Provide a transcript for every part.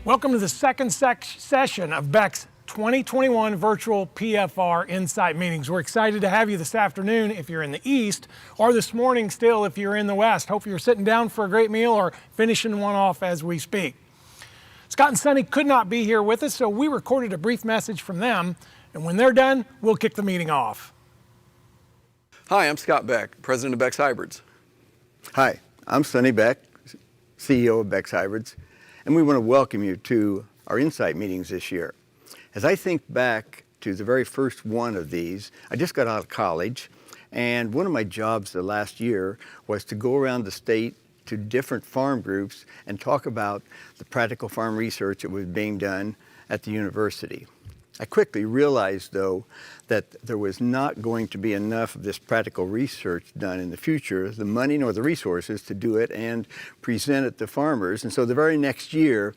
Welcome to the second session of Beck's 2021 virtual PFR Insight Meetings. We're excited to have you this afternoon if you're in the East, or this morning still if you're in the West. Hope you're sitting down for a great meal or finishing one off as we speak. Scott and Sonny could not be here with us, so we recorded a brief message from them, and when they're done, we'll kick the meeting off. Hi, I'm Scott Beck, President of Beck's Hybrids. Hi, I'm Sonny Beck, CEO of Beck's Hybrids, and we want to welcome you to our Insight Meetings this year. As I think back to the very first one of these, I just got out of college, and one of my jobs the last year was to go around the state to different farm groups and talk about the practical farm research that was being done at the university. I quickly realized, though, that there was not going to be enough of this practical research done in the future, the money nor the resources to do it and present it to farmers. And so the very next year,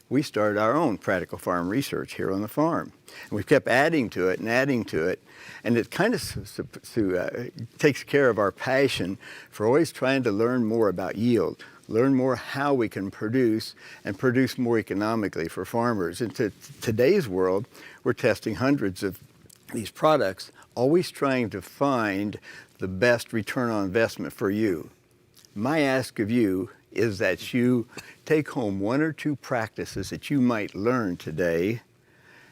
we started our own practical farm research here on the farm. And we kept adding to it, and it kind of takes care of our passion for always trying to learn more about yield, learn more how we can produce and produce more economically for farmers. In today's world, we're testing hundreds of these products, always trying to find the best return on investment for you. My ask of you is that you take home one or two practices that you might learn today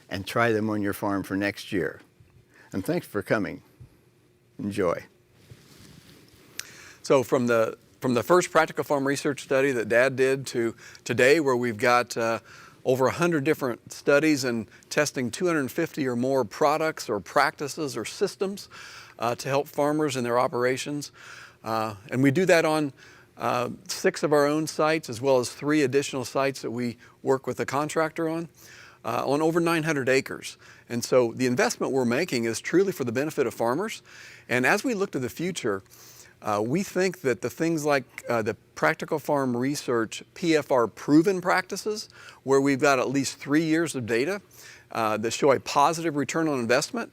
and try them on your farm for next year. And thanks for coming. Enjoy. So from the first practical farm research study that Dad did to today, where we've got over 100 different studies and testing 250 or more products or practices or systems to help farmers in their operations. And we do that on 6 of our own sites, as well as 3 additional sites that we work with a contractor on over 900 acres. And so the investment we're making is truly for the benefit of farmers. And as we look to the future, we think that the things like the practical farm research PFR proven practices, where we've got at least 3 years of data that show a positive return on investment,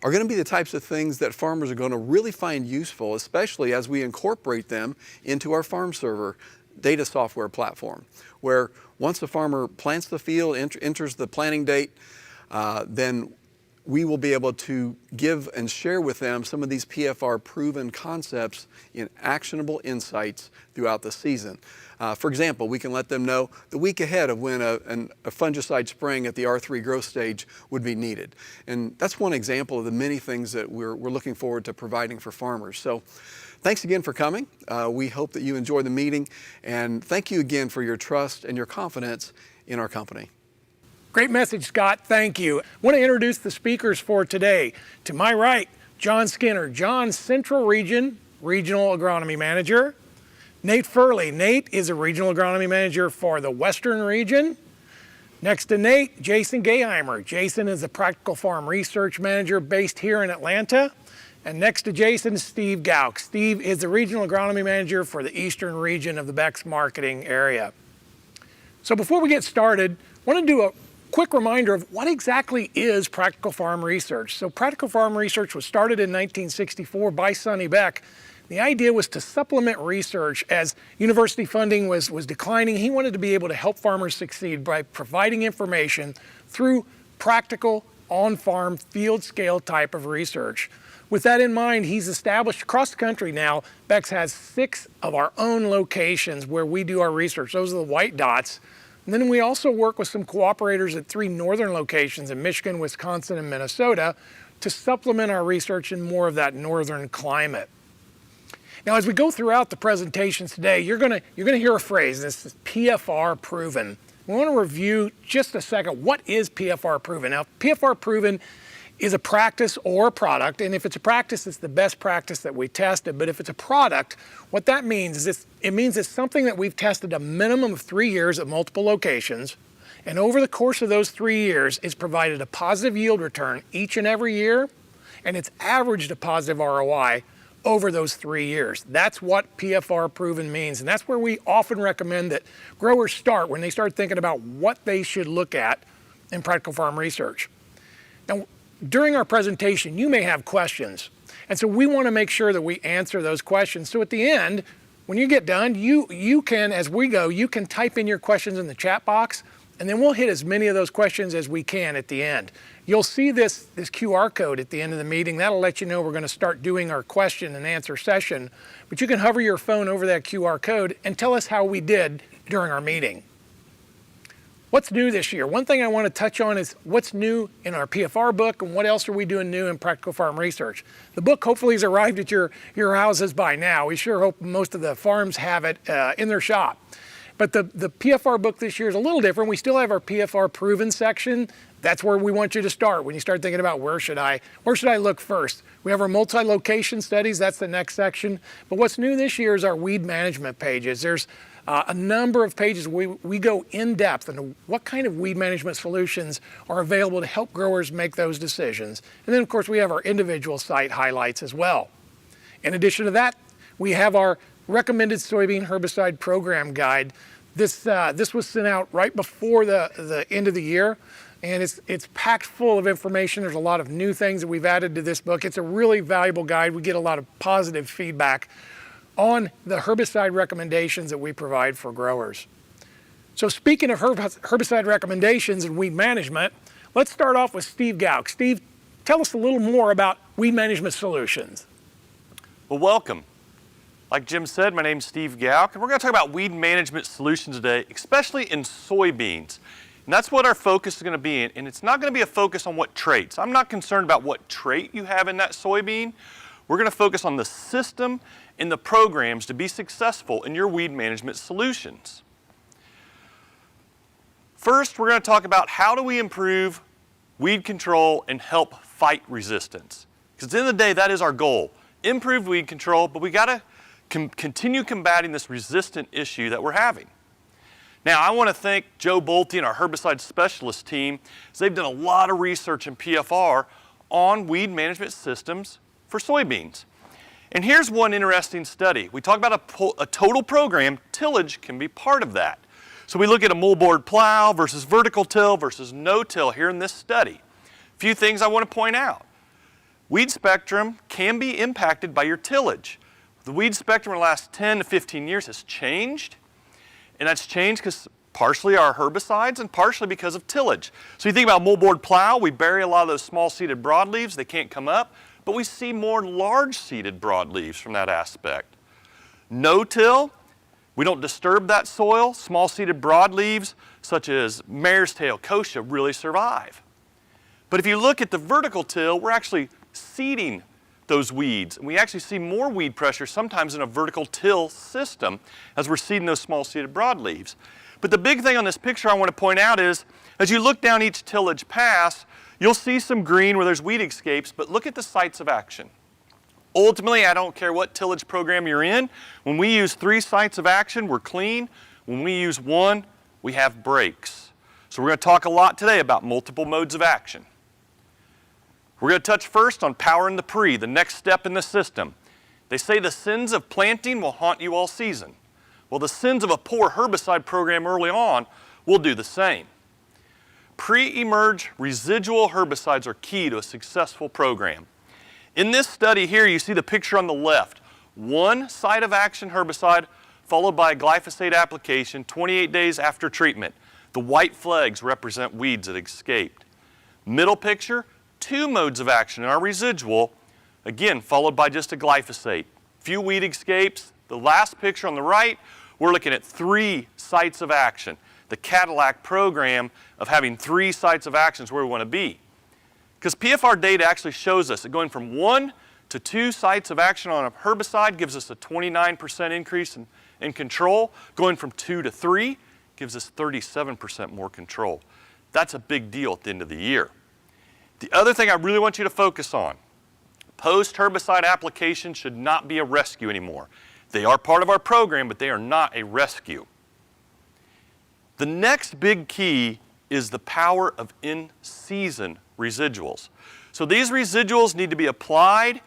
are going to be the types of things that farmers are going to really find useful, especially as we incorporate them into our FARMserver data software platform, where once the farmer plants the field, enters the planting date, then we will be able to give and share with them some of these PFR proven concepts in actionable insights throughout the season. For example, we can let them know the week ahead of when a fungicide spraying at the R3 growth stage would be needed. And that's one example of the many things that we're looking forward to providing for farmers. So thanks again for coming. We hope that you enjoy the meeting, and thank you again for your trust and your confidence in our company. Great message, Scott. Thank you. I want to introduce the speakers for today. To my right, John Skinner. John, Central Region, Regional Agronomy Manager. Nate Furley. Nate is a Regional Agronomy Manager for the Western Region. Next to Nate, Jason Gayheimer. Jason is a Practical Farm Research Manager based here in Atlanta. And next to Jason, Steve Gauk. Steve is the Regional Agronomy Manager for the Eastern Region of the Beck's marketing area. So before we get started, I want to do a quick reminder of what exactly is practical farm research. So practical farm research was started in 1964 by Sonny Beck. The idea was to supplement research as university funding was declining. He wanted to be able to help farmers succeed by providing information through practical, on-farm, field-scale type of research. With that in mind, he's established across the country now, Beck's has 6 of our own locations where we do our research. Those are the white dots. And then we also work with some cooperators at 3 northern locations in Michigan, Wisconsin, and Minnesota to supplement our research in more of that northern climate. Now, as we go throughout the presentations today, you're gonna hear a phrase. This is PFR proven. We want to review just a second. What is PFR proven? Now, PFR proven is a practice or a product, and if it's a practice, it's the best practice that we tested. But if it's a product, what that means is it means it's something that we've tested a minimum of 3 years at multiple locations, and over the course of those 3 years, it's provided a positive yield return each and every year, and it's averaged a positive ROI over those 3 years. That's what PFR proven means, and that's where we often recommend that growers start when they start thinking about what they should look at in practical farm research. Now, during our presentation, you may have questions, and so we want to make sure that we answer those questions. So at the end, when you get done, you can, as we go, you can type in your questions in the chat box, and then we'll hit as many of those questions as we can at the end. You'll see this QR code at the end of the meeting. That'll let you know we're going to start doing our question and answer session, but you can hover your phone over that QR code and tell us how we did during our meeting. What's new this year? One thing I want to touch on is what's new in our PFR book and what else are we doing new in practical farm research. The book hopefully has arrived at your houses by now. We sure hope most of the farms have it in their shop. But the PFR book this year is a little different. We still have our PFR proven section. That's where we want you to start when you start thinking about where should I look first. We have our multi-location studies. That's the next section. But what's new this year is our weed management pages. There's a number of pages we go in depth into what kind of weed management solutions are available to help growers make those decisions. And then of course we have our individual site highlights as well. In addition to that, we have our recommended soybean herbicide program guide. This was sent out right before the end of the year, and it's packed full of information. There's a lot of new things that we've added to this book. It's a really valuable guide. We get a lot of positive feedback on the herbicide recommendations that we provide for growers. So speaking of herbicide recommendations and weed management, let's start off with Steve Gauk. Steve, tell us a little more about weed management solutions. Well, welcome. Like Jim said, my name's Steve Gauk, and we're going to talk about weed management solutions today, especially in soybeans. And that's what our focus is going to be in, and it's not going to be a focus on what traits. I'm not concerned about what trait you have in that soybean. We're going to focus on the system and the programs to be successful in your weed management solutions. First, we're going to talk about how do we improve weed control and help fight resistance. Because at the end of the day, that is our goal. Improve weed control, but we got to continue combating this resistant issue that we're having. Now, I want to thank Joe Bolte and our herbicide specialist team, as they've done a lot of research in PFR on weed management systems for soybeans. And here's one interesting study. We talk about a total program. Tillage can be part of that. So we look at a moldboard plow versus vertical till versus no-till here in this study. A few things I want to point out. Weed spectrum can be impacted by your tillage. The weed spectrum in the last 10 to 15 years has changed. And that's changed because partially our herbicides and partially because of tillage. So you think about moldboard plow, we bury a lot of those small-seeded broadleaves, they can't come up, but we see more large-seeded broadleaves from that aspect. No-till, we don't disturb that soil, small-seeded broadleaves such as mare's tail, kochia really survive. But if you look at the vertical till, we're actually seeding those weeds. And we actually see more weed pressure sometimes in a vertical till system as we're seeding those small-seeded broadleaves. But the big thing on this picture I want to point out is, as you look down each tillage pass, you'll see some green where there's weed escapes, but look at the sites of action. Ultimately, I don't care what tillage program you're in. When we use 3 sites of action, we're clean. When we use 1, we have breaks. So we're going to talk a lot today about multiple modes of action. We're going to touch first on powering the pre, the next step in the system. They say the sins of planting will haunt you all season. Well, the sins of a poor herbicide program early on will do the same. Pre-emerge residual herbicides are key to a successful program. In this study here, you see the picture on the left. 1 site of action herbicide followed by a glyphosate application 28 days after treatment. The white flags represent weeds that escaped. Middle picture, 2 modes of action in our residual, again, followed by just a glyphosate. Few weed escapes. The last picture on the right, we're looking at 3 sites of action. The Cadillac program of having 3 sites of action is where we want to be. Because PFR data actually shows us that going from 1 to 2 sites of action on a herbicide gives us a 29% increase in control. Going from 2 to 3 gives us 37% more control. That's a big deal at the end of the year. The other thing I really want you to focus on, post-herbicide application should not be a rescue anymore. They are part of our program, but they are not a rescue. The next big key is the power of in-season residuals. So these residuals need to be applied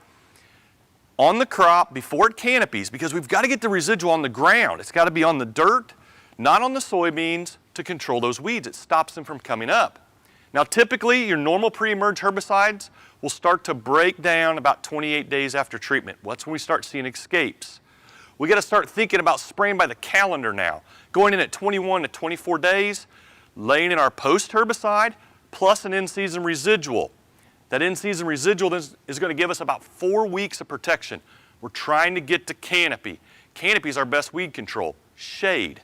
on the crop before it canopies, because we've got to get the residual on the ground. It's got to be on the dirt, not on the soybeans, to control those weeds. It stops them from coming up. Now, typically, your normal pre-emerge herbicides will start to break down about 28 days after treatment. That's when we start seeing escapes. We got to start thinking about spraying by the calendar now, going in at 21 to 24 days, laying in our post-herbicide, plus an in-season residual. That in-season residual is going to give us about 4 weeks of protection. We're trying to get to canopy. Canopy is our best weed control. Shade.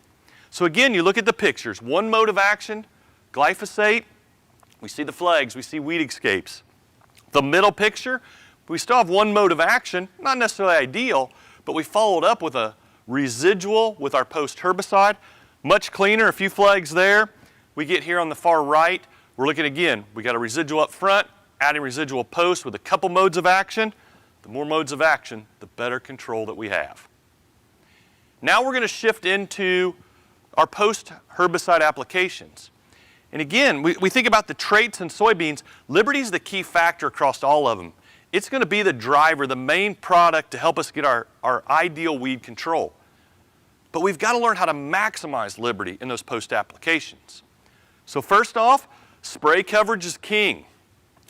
So again, you look at the pictures. 1 mode of action, glyphosate. We see the flags, we see weed escapes. The middle picture, we still have 1 mode of action, not necessarily ideal, but we followed up with a residual with our post-herbicide. Much cleaner, a few flags there. We get here on the far right, we're looking again, we got a residual up front, adding residual post with a couple modes of action. The more modes of action, the better control that we have. Now we're going to shift into our post-herbicide applications. And again, we think about the traits in soybeans. Liberty is the key factor across all of them. It's going to be the driver, the main product to help us get our ideal weed control. But we've got to learn how to maximize Liberty in those post-applications. So first off, spray coverage is king.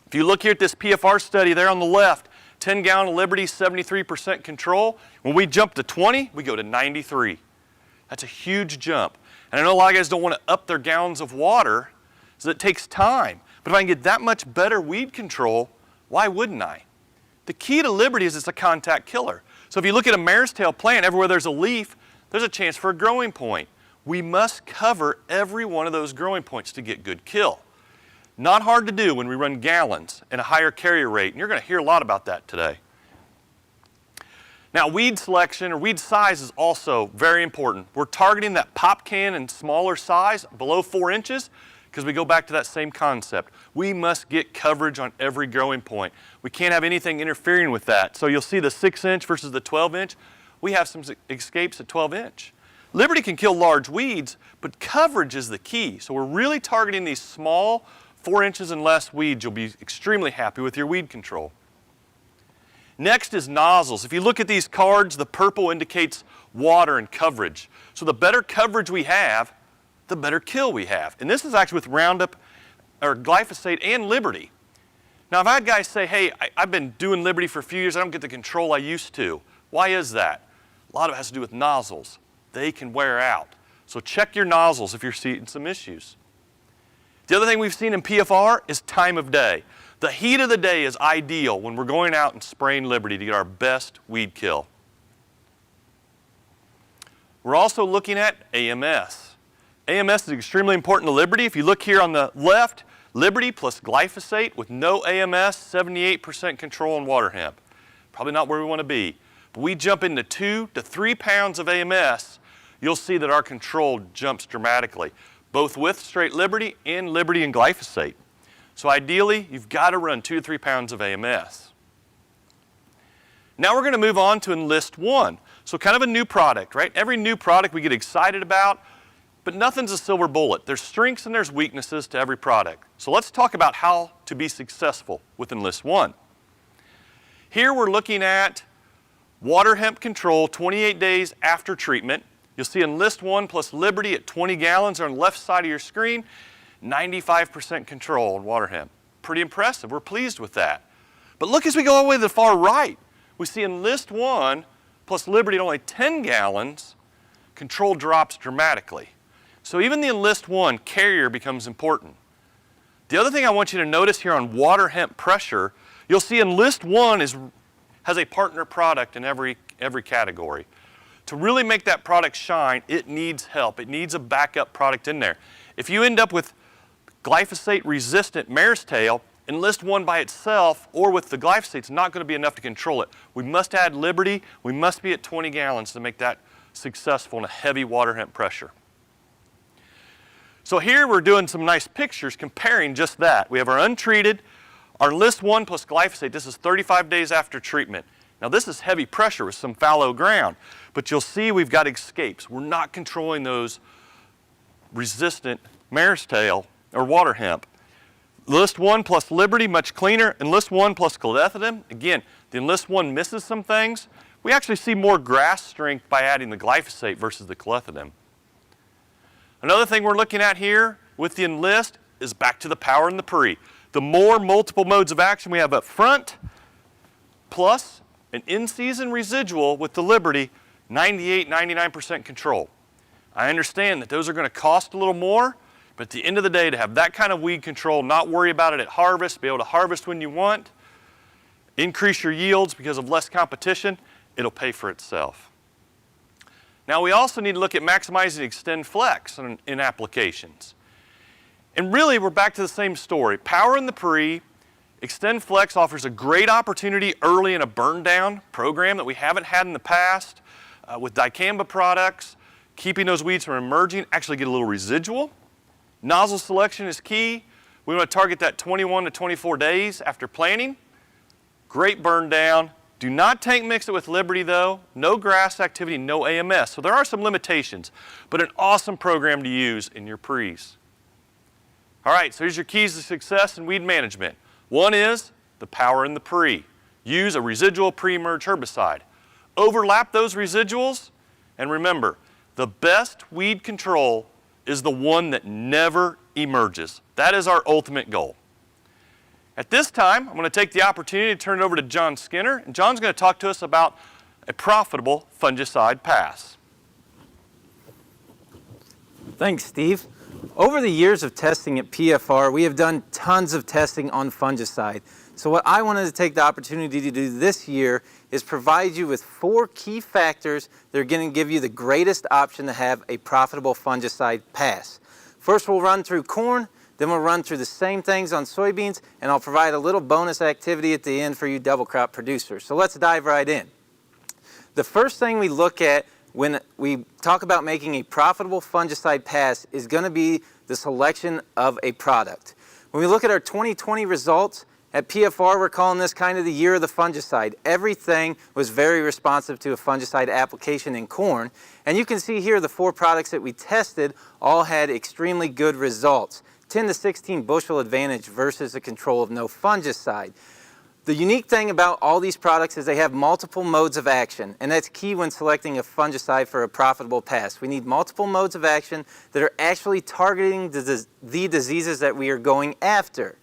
If you look here at this PFR study there on the left, 10 gallon of Liberty, 73% control. When we jump to 20, we go to 93. That's a huge jump. And I know a lot of guys don't want to up their gallons of water, so it takes time. But if I can get that much better weed control, why wouldn't I? The key to Liberty is it's a contact killer. So if you look at a mare's tail plant, everywhere there's a leaf, there's a chance for a growing point. We must cover every one of those growing points to get good kill. Not hard to do when we run gallons and a higher carrier rate, and you're going to hear a lot about that today. Now, weed selection or weed size is also very important. We're targeting that pop can and smaller size, below 4 inches, because we go back to that same concept. We must get coverage on every growing point. We can't have anything interfering with that. So you'll see the 6-inch versus the 12-inch. We have some escapes at 12-inch. Liberty can kill large weeds, but coverage is the key. So we're really targeting these small, 4 inches and less weeds. You'll be extremely happy with your weed control. Next is nozzles. If you look at these cards, the purple indicates water and coverage. So the better coverage we have, the better kill we have. And this is actually with Roundup or glyphosate and Liberty. Now, I've had guys say, hey, I've been doing Liberty for a few years. I don't get the control I used to. Why is that? A lot of it has to do with nozzles. They can wear out. So check your nozzles if you're seeing some issues. The other thing we've seen in PFR is time of day. The heat of the day is ideal when we're going out and spraying Liberty to get our best weed kill. We're also looking at AMS. AMS is extremely important to Liberty. If you look here on the left, Liberty plus glyphosate with no AMS, 78% control on water hemp. Probably not where we want to be. But we jump into 2 to 3 pounds of AMS, you'll see that our control jumps dramatically, both with straight Liberty and glyphosate. So ideally, you've got to run 2 to 3 pounds of AMS. Now we're going to move on to Enlist 1. So kind of a new product, right? Every new product we get excited about, but nothing's a silver bullet. There's strengths and there's weaknesses to every product. So let's talk about how to be successful with Enlist 1. Here we're looking at water hemp control 28 days after treatment. You'll see Enlist 1 plus Liberty at 20 gallons on the left side of your screen, 95% control on water hemp. Pretty impressive. We're pleased with that. But look as we go all the way to the far right. We see Enlist 1 plus Liberty at only 10 gallons, control drops dramatically. So even the Enlist 1 carrier becomes important. The other thing I want you to notice here on water hemp pressure, you'll see Enlist 1 has a partner product in every category. To really make that product shine, it needs help. It needs a backup product in there. If you end up with glyphosate-resistant mare's tail, Enlist 1 by itself or with the glyphosate is not going to be enough to control it. We must add Liberty. We must be at 20 gallons to make that successful in a heavy water hemp pressure. So here we're doing some nice pictures comparing just that. We have our untreated, our Enlist 1 plus glyphosate. This is 35 days after treatment. Now this is heavy pressure with some fallow ground, but you'll see we've got escapes. We're not controlling those resistant mare's tail or water hemp. Enlist 1 plus Liberty, much cleaner. Enlist 1 plus clethodim, again, the Enlist 1 misses some things. We actually see more grass strength by adding the glyphosate versus the clethodim. Another thing we're looking at here with the Enlist is back to the power and the pre. The more multiple modes of action we have up front, plus an in-season residual with the Liberty, 98, 99% control. I understand that those are going to cost a little more, but at the end of the day, to have that kind of weed control, not worry about it at harvest, be able to harvest when you want, increase your yields because of less competition, it'll pay for itself. Now we also need to look at maximizing extend flex in applications. And really, we're back to the same story. Power in the pre, extend flex offers a great opportunity early in a burn down program that we haven't had in the past with dicamba products, keeping those weeds from emerging, actually get a little residual. Nozzle selection is key. We want to target that 21 to 24 days after planting. Great burn down. Do not tank mix it with Liberty though. No grass activity, no AMS. So there are some limitations, but an awesome program to use in your pre's. All right, so here's your keys to success in weed management. One is the power in the pre. Use a residual pre-emerge herbicide. Overlap those residuals, and remember, the best weed control is the one that never emerges. That is our ultimate goal. At this time, I'm going to take the opportunity to turn it over to John Skinner, and John's going to talk to us about a profitable fungicide pass. Thanks, Steve. Over the years of testing at PFR, we have done tons of testing on fungicide. So what I wanted to take the opportunity to do this year is provide you with 4 key factors that are going to give you the greatest option to have a profitable fungicide pass. First, we'll run through corn, then we'll run through the same things on soybeans, and I'll provide a little bonus activity at the end for you double crop producers. So let's dive right in. The first thing we look at when we talk about making a profitable fungicide pass is going to be the selection of a product. When we look at our 2020 results, at PFR, we're calling this kind of the year of the fungicide. Everything was very responsive to a fungicide application in corn. And you can see here the 4 products that we tested all had extremely good results. 10 to 16 bushel advantage versus a control of no fungicide. The unique thing about all these products is they have multiple modes of action, and that's key when selecting a fungicide for a profitable pass. We need multiple modes of action that are actually targeting the diseases that we are going after.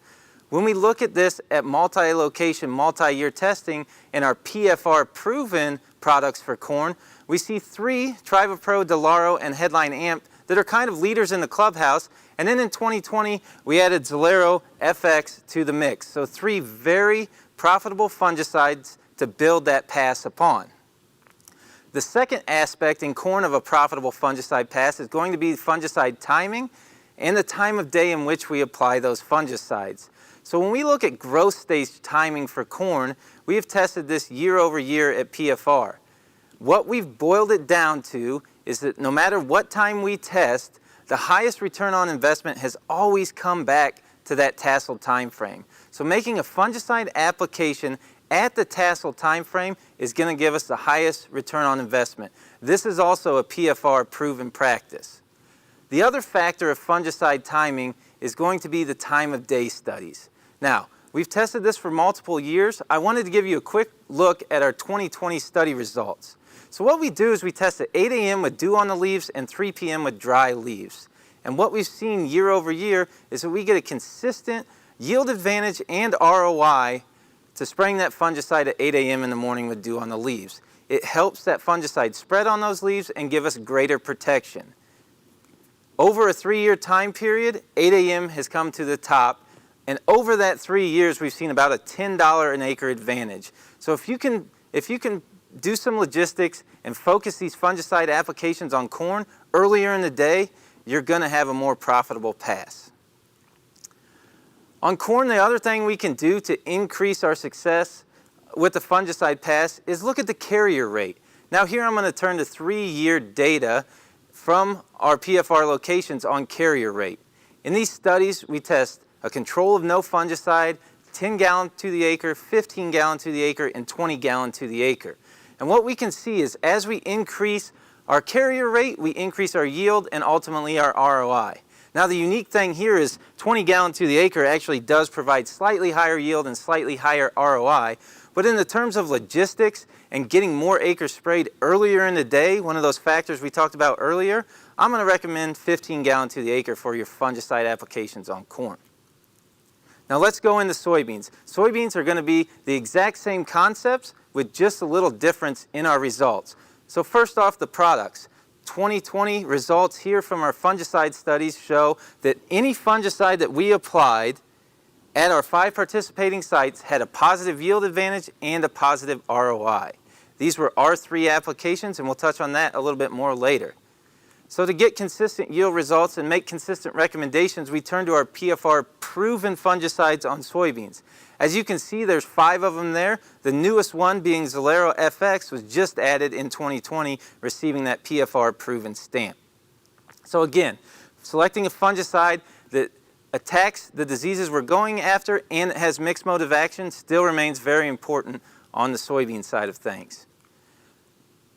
When we look at this at multi-location, multi-year testing in our PFR proven products for corn, we see 3, TrivaPro, Delaro, and Headline Amp, that are kind of leaders in the clubhouse. And then in 2020, we added Zolero FX to the mix. So 3 very profitable fungicides to build that pass upon. The second aspect in corn of a profitable fungicide pass is going to be fungicide timing and the time of day in which we apply those fungicides. So when we look at growth stage timing for corn, we have tested this year over year at PFR. What we've boiled it down to is that no matter what time we test, the highest return on investment has always come back to that tassel time frame. So making a fungicide application at the tassel time frame is going to give us the highest return on investment. This is also a PFR proven practice. The other factor of fungicide timing is going to be the time of day studies. Now, we've tested this for multiple years. I wanted to give you a quick look at our 2020 study results. So what we do is we test at 8 a.m. with dew on the leaves and 3 p.m. with dry leaves. And what we've seen year over year is that we get a consistent yield advantage and ROI to spraying that fungicide at 8 a.m. in the morning with dew on the leaves. It helps that fungicide spread on those leaves and give us greater protection. Over a 3-year time period, 8 a.m. has come to the top. And over that 3 years, we've seen about a $10 an acre advantage. So if you can do some logistics and focus these fungicide applications on corn earlier in the day, you're going to have a more profitable pass. On corn, the other thing we can do to increase our success with the fungicide pass is look at the carrier rate. Now here I'm going to turn to 3-year data from our PFR locations on carrier rate. In these studies, we test a control of no fungicide, 10 gallon to the acre, 15 gallon to the acre, and 20 gallon to the acre. And what we can see is as we increase our carrier rate, we increase our yield and ultimately our ROI. Now the unique thing here is 20 gallon to the acre actually does provide slightly higher yield and slightly higher ROI, but in the terms of logistics and getting more acres sprayed earlier in the day, one of those factors we talked about earlier, I'm going to recommend 15 gallon to the acre for your fungicide applications on corn. Now let's go into soybeans. Soybeans are going to be the exact same concepts with just a little difference in our results. So first off, the products. 2020 results here from our fungicide studies show that any fungicide that we applied at our 5 participating sites had a positive yield advantage and a positive ROI. These were R3 applications, and we'll touch on that a little bit more later. So to get consistent yield results and make consistent recommendations, we turn to our PFR proven fungicides on soybeans. As you can see, there's 5 of them there. The newest one being Zolero FX was just added in 2020, receiving that PFR proven stamp. So again, selecting a fungicide that attacks the diseases we're going after and has mixed mode of action still remains very important on the soybean side of things.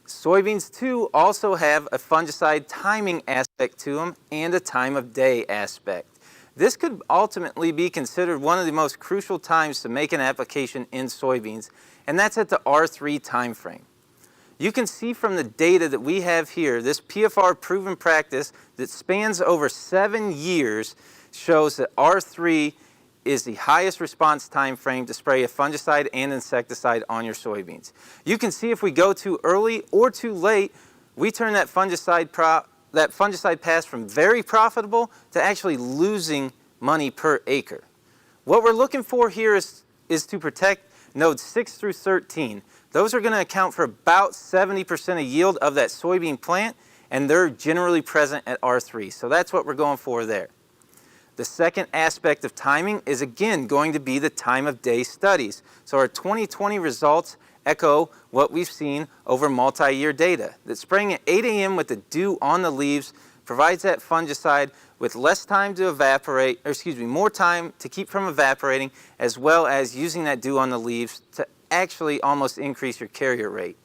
Soybeans too also have a fungicide timing aspect to them and a time of day aspect. This could ultimately be considered one of the most crucial times to make an application in soybeans, and that's at the R3 time frame. You can see from the data that we have here, this PFR proven practice that spans over 7 years shows that R3 is the highest response time frame to spray a fungicide and insecticide on your soybeans. You can see if we go too early or too late, we turn that fungicide pass from very profitable to actually losing money per acre. What we're looking for here is to protect nodes 6 through 13. Those are going to account for about 70% of yield of that soybean plant, and they're generally present at R3. So that's what we're going for there. The second aspect of timing is again going to be the time of day studies. So our 2020 results echo what we've seen over multi-year data. That spraying at 8 a.m. with the dew on the leaves provides that fungicide with less time to evaporate, or excuse me, more time to keep from evaporating, as well as using that dew on the leaves to actually almost increase your carrier rate.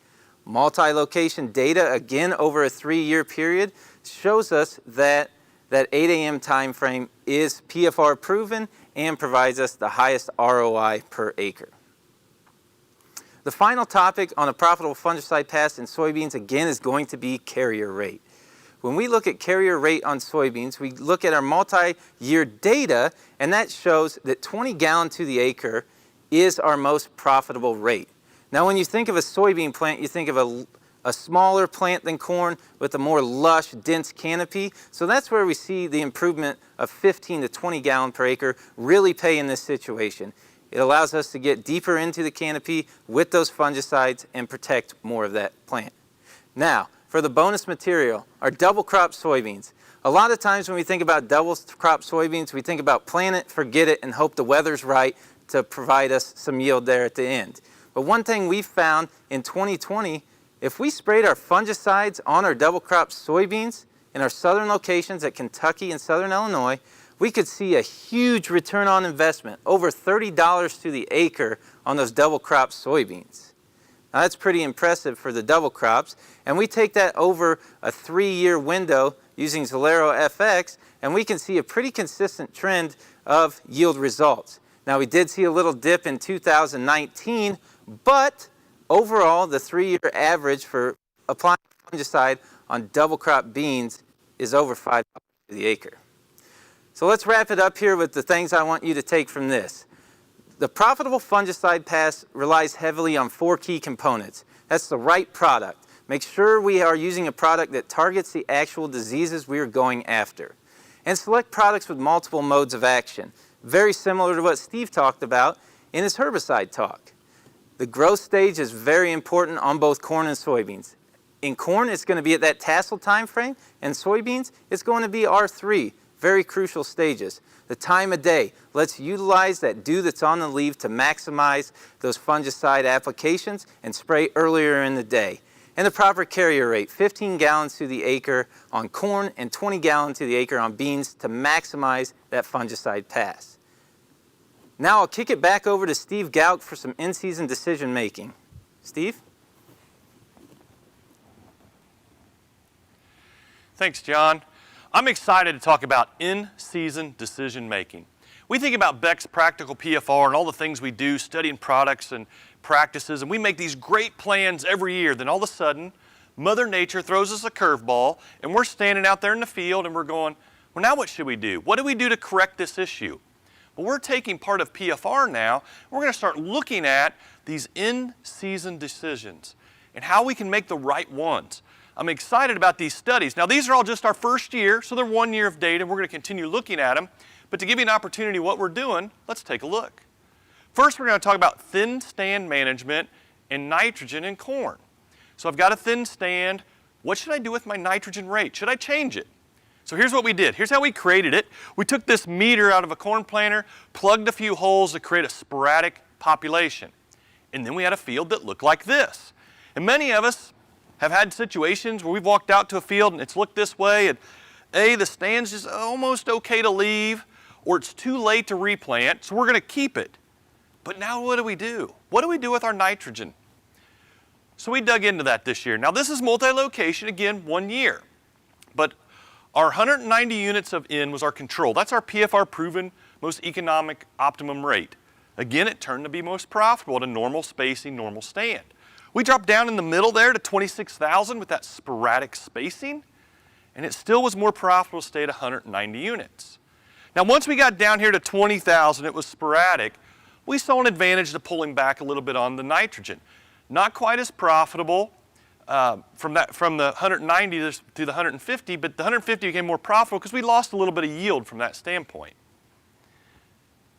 Multi-location data, again over a 3-year period, shows us that that 8 a.m. time frame is PFR proven and provides us the highest ROI per acre. The final topic on a profitable fungicide pass in soybeans, again, is going to be carrier rate. When we look at carrier rate on soybeans, we look at our multi-year data, and that shows that 20 gallon to the acre is our most profitable rate. Now, when you think of a soybean plant, you think of a smaller plant than corn with a more lush, dense canopy. So that's where we see the improvement of 15 to 20 gallon per acre really pay in this situation. It allows us to get deeper into the canopy with those fungicides and protect more of that plant. Now, for the bonus material, our double crop soybeans. A lot of times when we think about double crop soybeans, we think about plant it, forget it, and hope the weather's right to provide us some yield there at the end. But one thing we found in 2020, if we sprayed our fungicides on our double crop soybeans in our southern locations at Kentucky and southern Illinois, we could see a huge return on investment, over $30 to the acre on those double crop soybeans. Now that's pretty impressive for the double crops, and we take that over a 3-year window using Zalero FX, and we can see a pretty consistent trend of yield results. Now we did see a little dip in 2019, but overall the 3-year average for applying fungicide on double crop beans is over $5 to the acre. So let's wrap it up here with the things I want you to take from this. The profitable fungicide pass relies heavily on 4 key components. That's the right product. Make sure we are using a product that targets the actual diseases we are going after. And select products with multiple modes of action, very similar to what Steve talked about in his herbicide talk. The growth stage is very important on both corn and soybeans. In corn, it's going to be at that tassel time frame, and soybeans, it's going to be R3. Very crucial stages. The time of day. Let's utilize that dew that's on the leaf to maximize those fungicide applications and spray earlier in the day. And the proper carrier rate, 15 gallons to the acre on corn and 20 gallons to the acre on beans to maximize that fungicide pass. Now I'll kick it back over to Steve Gauck for some in-season decision making. Steve? Thanks, John. I'm excited to talk about in-season decision making. We think about Beck's practical PFR and all the things we do, studying products and practices, and we make these great plans every year. Then all of a sudden, Mother Nature throws us a curveball, and we're standing out there in the field and we're going, well, now what should we do? What do we do to correct this issue? Well, we're taking part of PFR now. We're going to start looking at these in-season decisions and how we can make the right ones. I'm excited about these studies. Now, these are all just our first year, so they're 1 year of data. We're going to continue looking at them. But to give you an opportunity of what we're doing, let's take a look. First, we're going to talk about thin stand management and nitrogen in corn. So I've got a thin stand. What should I do with my nitrogen rate? Should I change it? So here's what we did. Here's how we created it. We took this meter out of a corn planter, plugged a few holes to create a sporadic population. And then we had a field that looked like this. And many of us have had situations where we've walked out to a field and it's looked this way, and the stand's just almost okay to leave, or it's too late to replant, so we're going to keep it. But now what do we do? What do we do with our nitrogen? So we dug into that this year. Now this is multi-location, again, 1 year. But our 190 units of N was our control. That's our PFR proven most economic optimum rate. Again, it turned to be most profitable at a normal spacing, normal stand. We dropped down in the middle there to 26,000 with that sporadic spacing, and it still was more profitable to stay at 190 units. Now, once we got down here to 20,000, it was sporadic. We saw an advantage to pulling back a little bit on the nitrogen. Not quite as profitable from the 190 to the 150, but the 150 became more profitable because we lost a little bit of yield from that standpoint.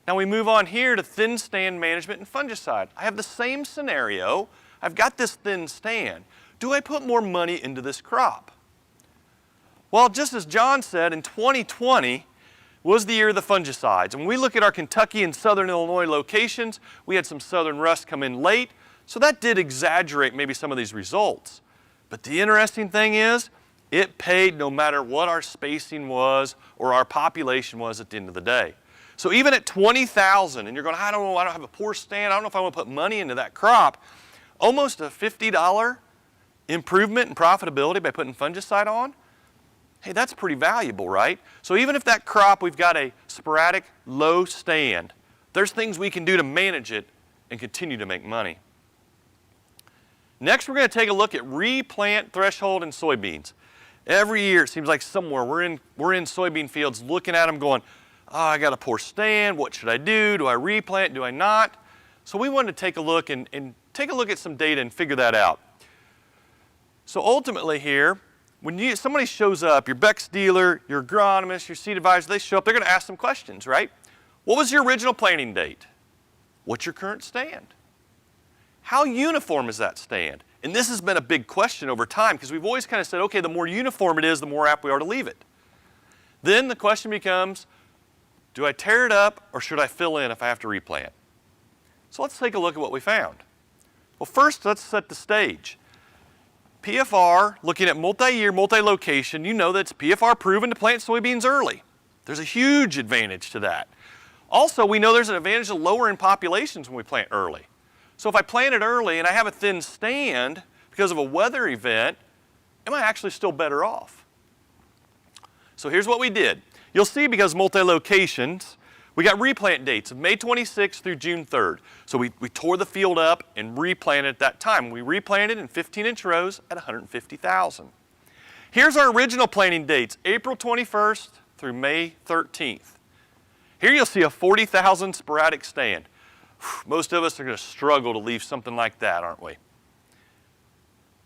Now we move on here to thin stand management and fungicide. I have the same scenario. I've got this thin stand. Do I put more money into this crop? Well, just as John said, in 2020 was the year of the fungicides. And when we look at our Kentucky and southern Illinois locations, we had some southern rust come in late, So that did exaggerate maybe some of these results. But the interesting thing is, it paid no matter what our spacing was or our population was at the end of the day. So even at 20,000, and you're going, I don't know, I don't have a poor stand, I don't know if I want to put money into that crop, almost a $50 improvement in profitability by putting fungicide on, hey, that's pretty valuable, right? So even if that crop, we've got a sporadic low stand, there's things we can do to manage it and continue to make money. Next, we're going to take a look at replant threshold in soybeans. Every year, it seems like somewhere we're in soybean fields looking at them going, oh, I got a poor stand, what should I do? Do I replant, do I not? So we wanted to take a look and take a look at some data and figure that out. So ultimately here, when somebody shows up, your Beck's dealer, your agronomist, your seed advisor, they show up, they're going to ask some questions, right? What was your original planting date? What's your current stand? How uniform is that stand? And this has been a big question over time because we've always kind of said, okay, the more uniform it is, the more apt we are to leave it. Then the question becomes, do I tear it up or should I fill in if I have to replant? So let's take a look at what we found. Well, first, let's set the stage. PFR, looking at multi-year, multi-location, you know that it's PFR proven to plant soybeans early. There's a huge advantage to that. Also, we know there's an advantage to lowering populations when we plant early. So if I plant it early and I have a thin stand because of a weather event, am I actually still better off? So here's what we did. You'll see because multi-locations, we got replant dates of May 26th through June 3rd. So we tore the field up and replanted at that time. We replanted in 15-inch rows at 150,000. Here's our original planting dates, April 21st through May 13th. Here you'll see a 40,000 sporadic stand. Most of us are going to struggle to leave something like that, aren't we?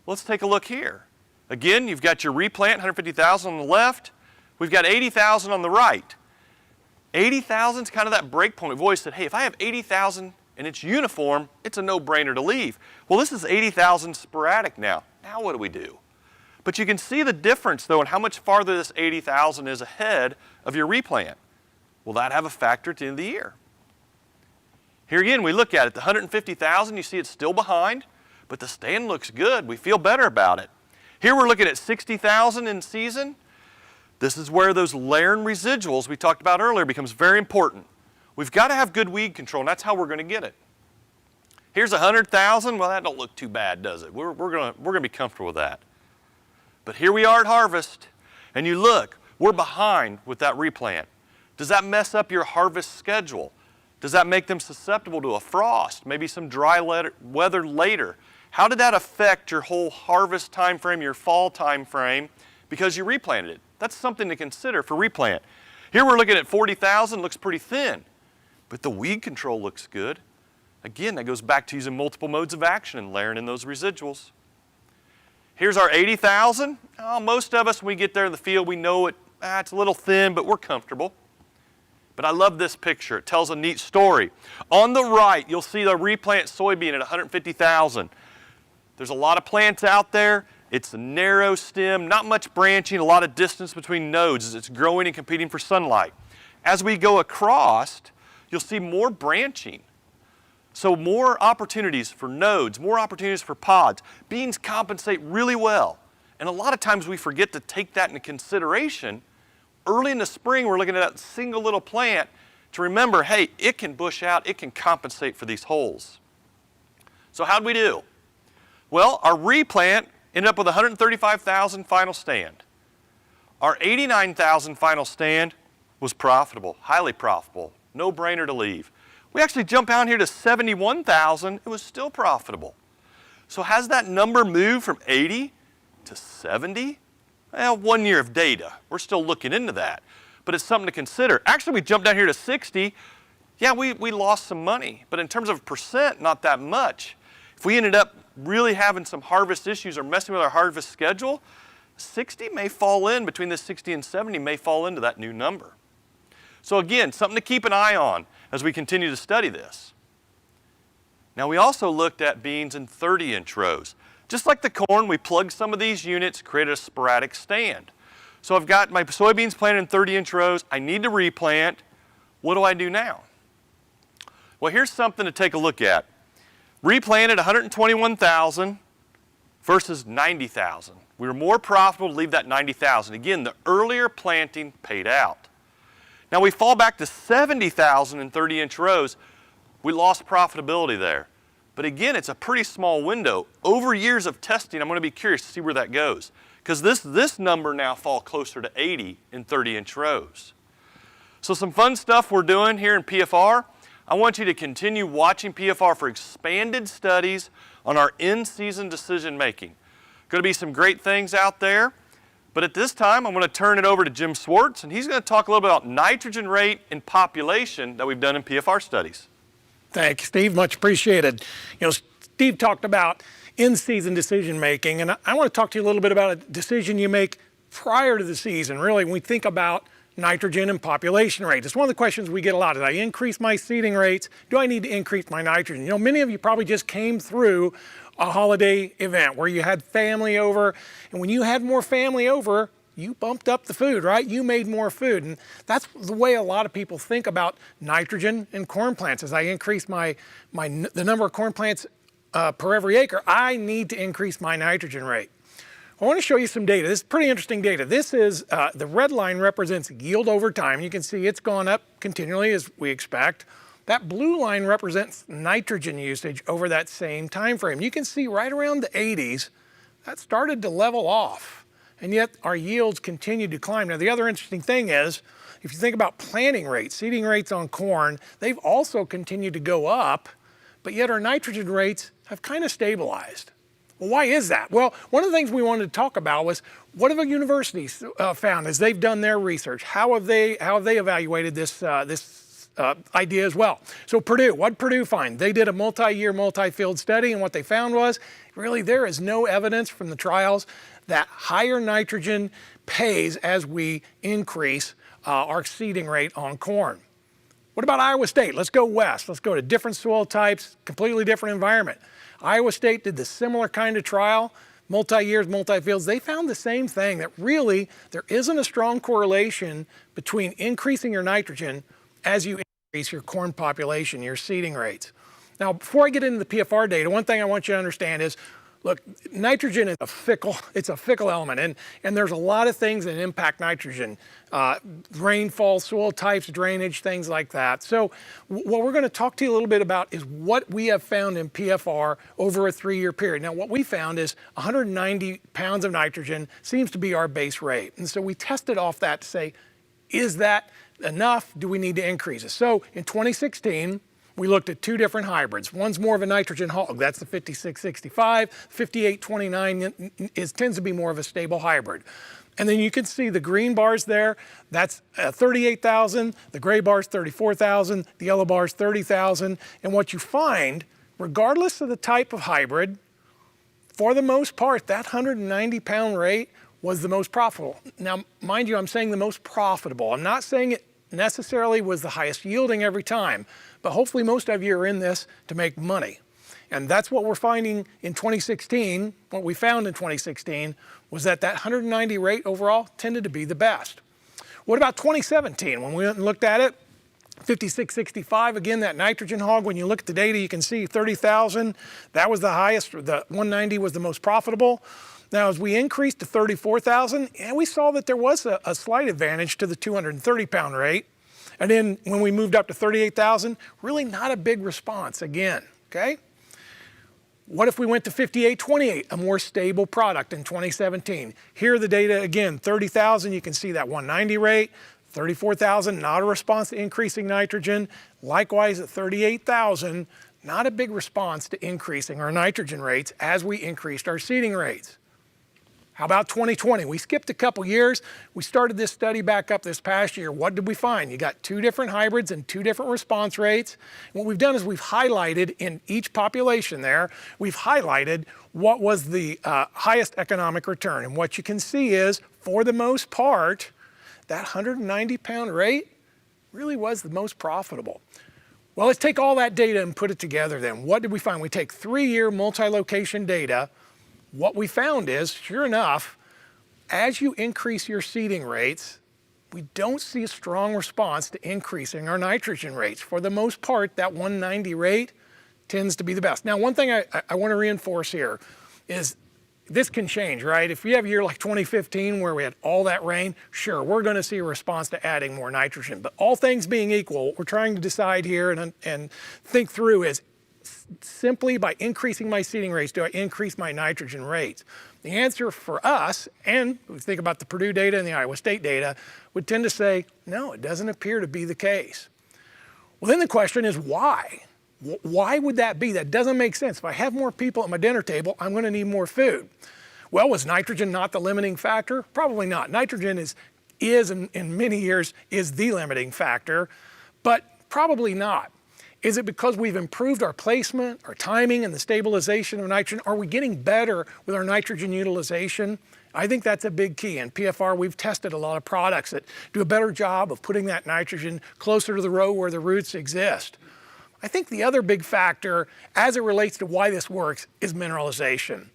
Let's take a look here. Again, you've got your replant, 150,000 on the left. We've got 80,000 on the right. 80,000 is kind of that break point. We've always said, hey, if I have 80,000 and it's uniform, it's a no-brainer to leave. Well, this is 80,000 sporadic now. Now what do we do? But you can see the difference, though, in how much farther this 80,000 is ahead of your replant. Will that have a factor at the end of the year? Here again, we look at it. The 150,000, you see it's still behind, but the stand looks good. We feel better about it. Here we're looking at 60,000 in season. This is where those layering residuals we talked about earlier becomes very important. We've got to have good weed control, and that's how we're going to get it. Here's 100,000. Well, that don't look too bad, does it? We're going to be comfortable with that. But here we are at harvest, and you look, we're behind with that replant. Does that mess up your harvest schedule? Does that make them susceptible to a frost, maybe some dry weather later? How did that affect your whole harvest time frame, your fall time frame, because you replanted it? That's something to consider for replant. Here we're looking at 40,000, looks pretty thin, but the weed control looks good. Again, that goes back to using multiple modes of action and layering in those residuals. Here's our 80,000. Oh, most of us, when we get there in the field, we know it's a little thin, but we're comfortable. But I love this picture. It tells a neat story. On the right, you'll see the replant soybean at 150,000. There's a lot of plants out there. It's a narrow stem, not much branching, a lot of distance between nodes as it's growing and competing for sunlight. As we go across, you'll see more branching. So more opportunities for nodes, more opportunities for pods. Beans compensate really well. And a lot of times we forget to take that into consideration. Early in the spring, we're looking at that single little plant to remember, hey, it can bush out, it can compensate for these holes. So how'd we do? Well, our replant ended up with 135,000 final stand. Our 89,000 final stand was profitable, highly profitable, no brainer to leave. We actually jump down here to 71,000, it was still profitable. So has that number moved from 80 to 70? Well, 1 year of data. We're still looking into that. But it's something to consider. Actually, we jumped down here to 60. Yeah, we lost some money. But in terms of percent, not that much. If we ended up really having some harvest issues or messing with our harvest schedule, 60 may fall in, between the 60 and 70 may fall into that new number. So again, something to keep an eye on as we continue to study this. Now we also looked at beans in 30-inch rows. Just like the corn, we plugged some of these units, created a sporadic stand. So I've got my soybeans planted in 30-inch rows. I need to replant. What do I do now? Well, here's something to take a look at. replanted 121,000 versus 90,000. We were more profitable to leave that 90,000. Again, the earlier planting paid out. Now we fall back to 70,000 in 30-inch rows. We lost profitability there. But again, it's a pretty small window. Over years of testing, I'm going to be curious to see where that goes. Because this number now falls closer to 80 in 30-inch rows. So some fun stuff we're doing here in PFR. I want you to continue watching PFR for expanded studies on our in-season decision making. Going to be some great things out there. But at this time, I'm going to turn it over to Jim Schwartz, and he's going to talk a little bit about nitrogen rate and population that we've done in PFR studies. Thank you, Steve. Much appreciated. You know, Steve talked about in-season decision making, and I want to talk to you a little bit about a decision you make prior to the season. Really, when we think about nitrogen and population rate, it's one of the questions we get a lot. Did I increase my seeding rates? Do I need to increase my nitrogen? You know, many of you probably just came through a holiday event where you had family over, and when you had more family over, you bumped up the food, right? You made more food, and that's the way a lot of people think about nitrogen in corn plants. As I increase the number of corn plants per every acre, I need to increase my nitrogen rate. I want to show you some data. This is pretty interesting data. This is, the red line represents yield over time. You can see it's gone up continually as we expect. That blue line represents nitrogen usage over that same time frame. You can see right around the 80s, that started to level off, and yet our yields continued to climb. Now, the other interesting thing is, if you think about planting rates, seeding rates on corn, they've also continued to go up, but yet our nitrogen rates have kind of stabilized. Well, why is that? Well, one of the things we wanted to talk about was, what have the universities found as they've done their research? How have they evaluated this idea as well? So Purdue, what did Purdue find? They did a multi-year, multi-field study, and what they found was, really there is no evidence from the trials that higher nitrogen pays as we increase our seeding rate on corn. What about Iowa State? Let's go west. Let's go to different soil types, completely different environment. Iowa State did the similar kind of trial, multi-years, multi-fields. They found the same thing, that really there isn't a strong correlation between increasing your nitrogen as you increase your corn population, your seeding rates. Now, before I get into the PFR data, one thing I want you to understand is, look, nitrogen is a fickle element, and there's a lot of things that impact nitrogen. Rainfall, soil types, drainage, things like that. So what we're going to talk to you a little bit about is what we have found in PFR over a 3-year period. Now, what we found is 190 pounds of nitrogen seems to be our base rate. And so we tested off that to say, is that enough? Do we need to increase it? So in 2016, we looked at 2 different hybrids. One's more of a nitrogen hog, that's the 5665. 5829 tends to be more of a stable hybrid. And then you can see the green bars there, that's 38,000, the gray bar's 34,000, the yellow bar's 30,000. And what you find, regardless of the type of hybrid, for the most part, that 190 pound rate was the most profitable. Now, mind you, I'm saying the most profitable. I'm not saying it necessarily was the highest yielding every time, but hopefully most of you are in this to make money. And that's what we're finding in 2016. What we found in 2016 was that 190 rate overall tended to be the best. What about 2017? When we went and looked at it, 5665, again, that nitrogen hog, when you look at the data, you can see 30,000, that was the highest, the 190 was the most profitable. Now, as we increased to 34,000, and we saw that there was a slight advantage to the 230 pound rate. And then when we moved up to 38,000, really not a big response again, okay? What if we went to 5828, a more stable product in 2017? Here are the data again, 30,000, you can see that 190 rate, 34,000, not a response to increasing nitrogen. Likewise at 38,000, not a big response to increasing our nitrogen rates as we increased our seeding rates. How about 2020? We skipped a couple years. We started this study back up this past year. What did we find? You got 2 different hybrids and 2 different response rates. And what we've done is we've highlighted in each population there, we've highlighted what was the highest economic return. And what you can see is, for the most part, that 190 pound rate really was the most profitable. Well, let's take all that data and put it together then. What did we find? We take 3-year multi-location data. What we found is, sure enough, as you increase your seeding rates, we don't see a strong response to increasing our nitrogen rates. For the most part, that 190 rate tends to be the best. Now, one thing I want to reinforce here is this can change, right? If we have a year like 2015 where we had all that rain, sure, we're going to see a response to adding more nitrogen. But all things being equal, what we're trying to decide here and think through is simply by increasing my seeding rates, do I increase my nitrogen rates? The answer for us, and we think about the Purdue data and the Iowa State data, would tend to say, no, it doesn't appear to be the case. Well, then the question is why? Why would that be? That doesn't make sense. If I have more people at my dinner table, I'm going to need more food. Well, was nitrogen not the limiting factor? Probably not. Nitrogen is in many years, is the limiting factor, but probably not. Is it because we've improved our placement, our timing, and the stabilization of nitrogen? Are we getting better with our nitrogen utilization? I think that's a big key. In PFR, we've tested a lot of products that do a better job of putting that nitrogen closer to the row where the roots exist. I think the other big factor as it relates to why this works is mineralization.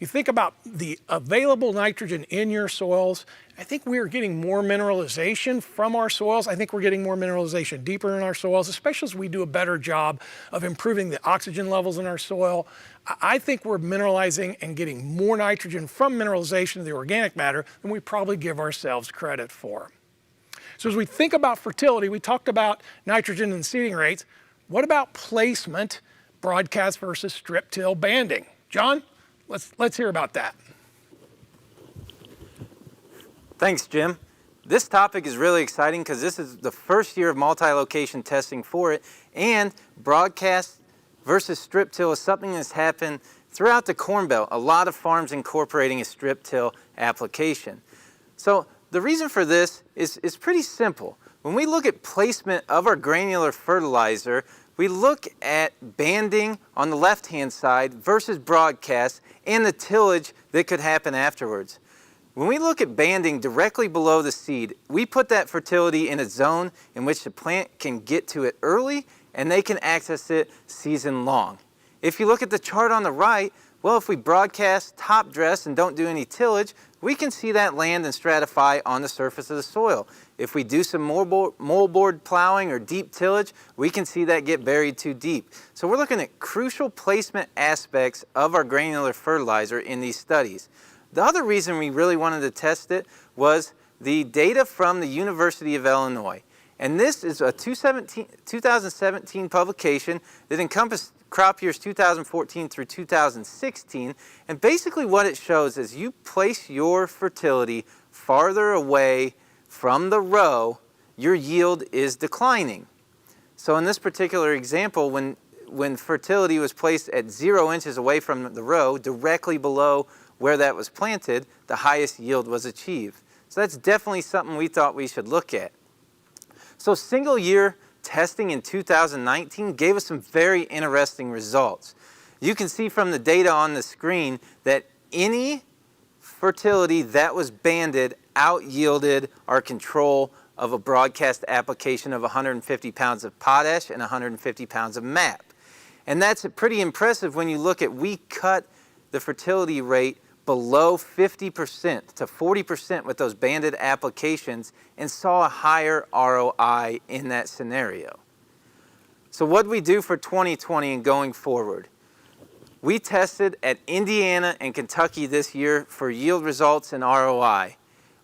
You think about the available nitrogen in your soils, I think we are getting more mineralization from our soils. I think we're getting more mineralization deeper in our soils, especially as we do a better job of improving the oxygen levels in our soil. I think we're mineralizing and getting more nitrogen from mineralization of the organic matter than we probably give ourselves credit for. So as we think about fertility, we talked about nitrogen and seeding rates. What about placement, broadcast versus strip till banding? John, let's hear about that. Thanks, Jim. This topic is really exciting because this is the first year of multi-location testing for it, and broadcast versus strip till is something that's happened throughout the Corn Belt. A lot of farms incorporating a strip till application. So the reason for this is pretty simple. When we look at placement of our granular fertilizer, we look at banding on the left-hand side versus broadcast and the tillage that could happen afterwards. When we look at banding directly below the seed, we put that fertility in a zone in which the plant can get to it early and they can access it season long. If you look at the chart on the right, well, if we broadcast, top dress, and don't do any tillage, we can see that land and stratify on the surface of the soil. If we do some moldboard plowing or deep tillage, we can see that get buried too deep. So we're looking at crucial placement aspects of our granular fertilizer in these studies. The other reason we really wanted to test it was the data from the University of Illinois. And this is a 2017 publication that encompassed crop years 2014 through 2016. And basically what it shows is you place your fertility farther away from the row, your yield is declining. So in this particular example, when fertility was placed at 0 inches away from the row, directly below where that was planted, the highest yield was achieved. So that's definitely something we thought we should look at. So single year testing in 2019 gave us some very interesting results. You can see from the data on the screen that any fertility that was banded out-yielded our control of a broadcast application of 150 pounds of potash and 150 pounds of MAP. And that's pretty impressive when you look at we cut the fertility rate below 50% to 40% with those banded applications and saw a higher ROI in that scenario. So what did we do for 2020 and going forward? We tested at Indiana and Kentucky this year for yield results and ROI.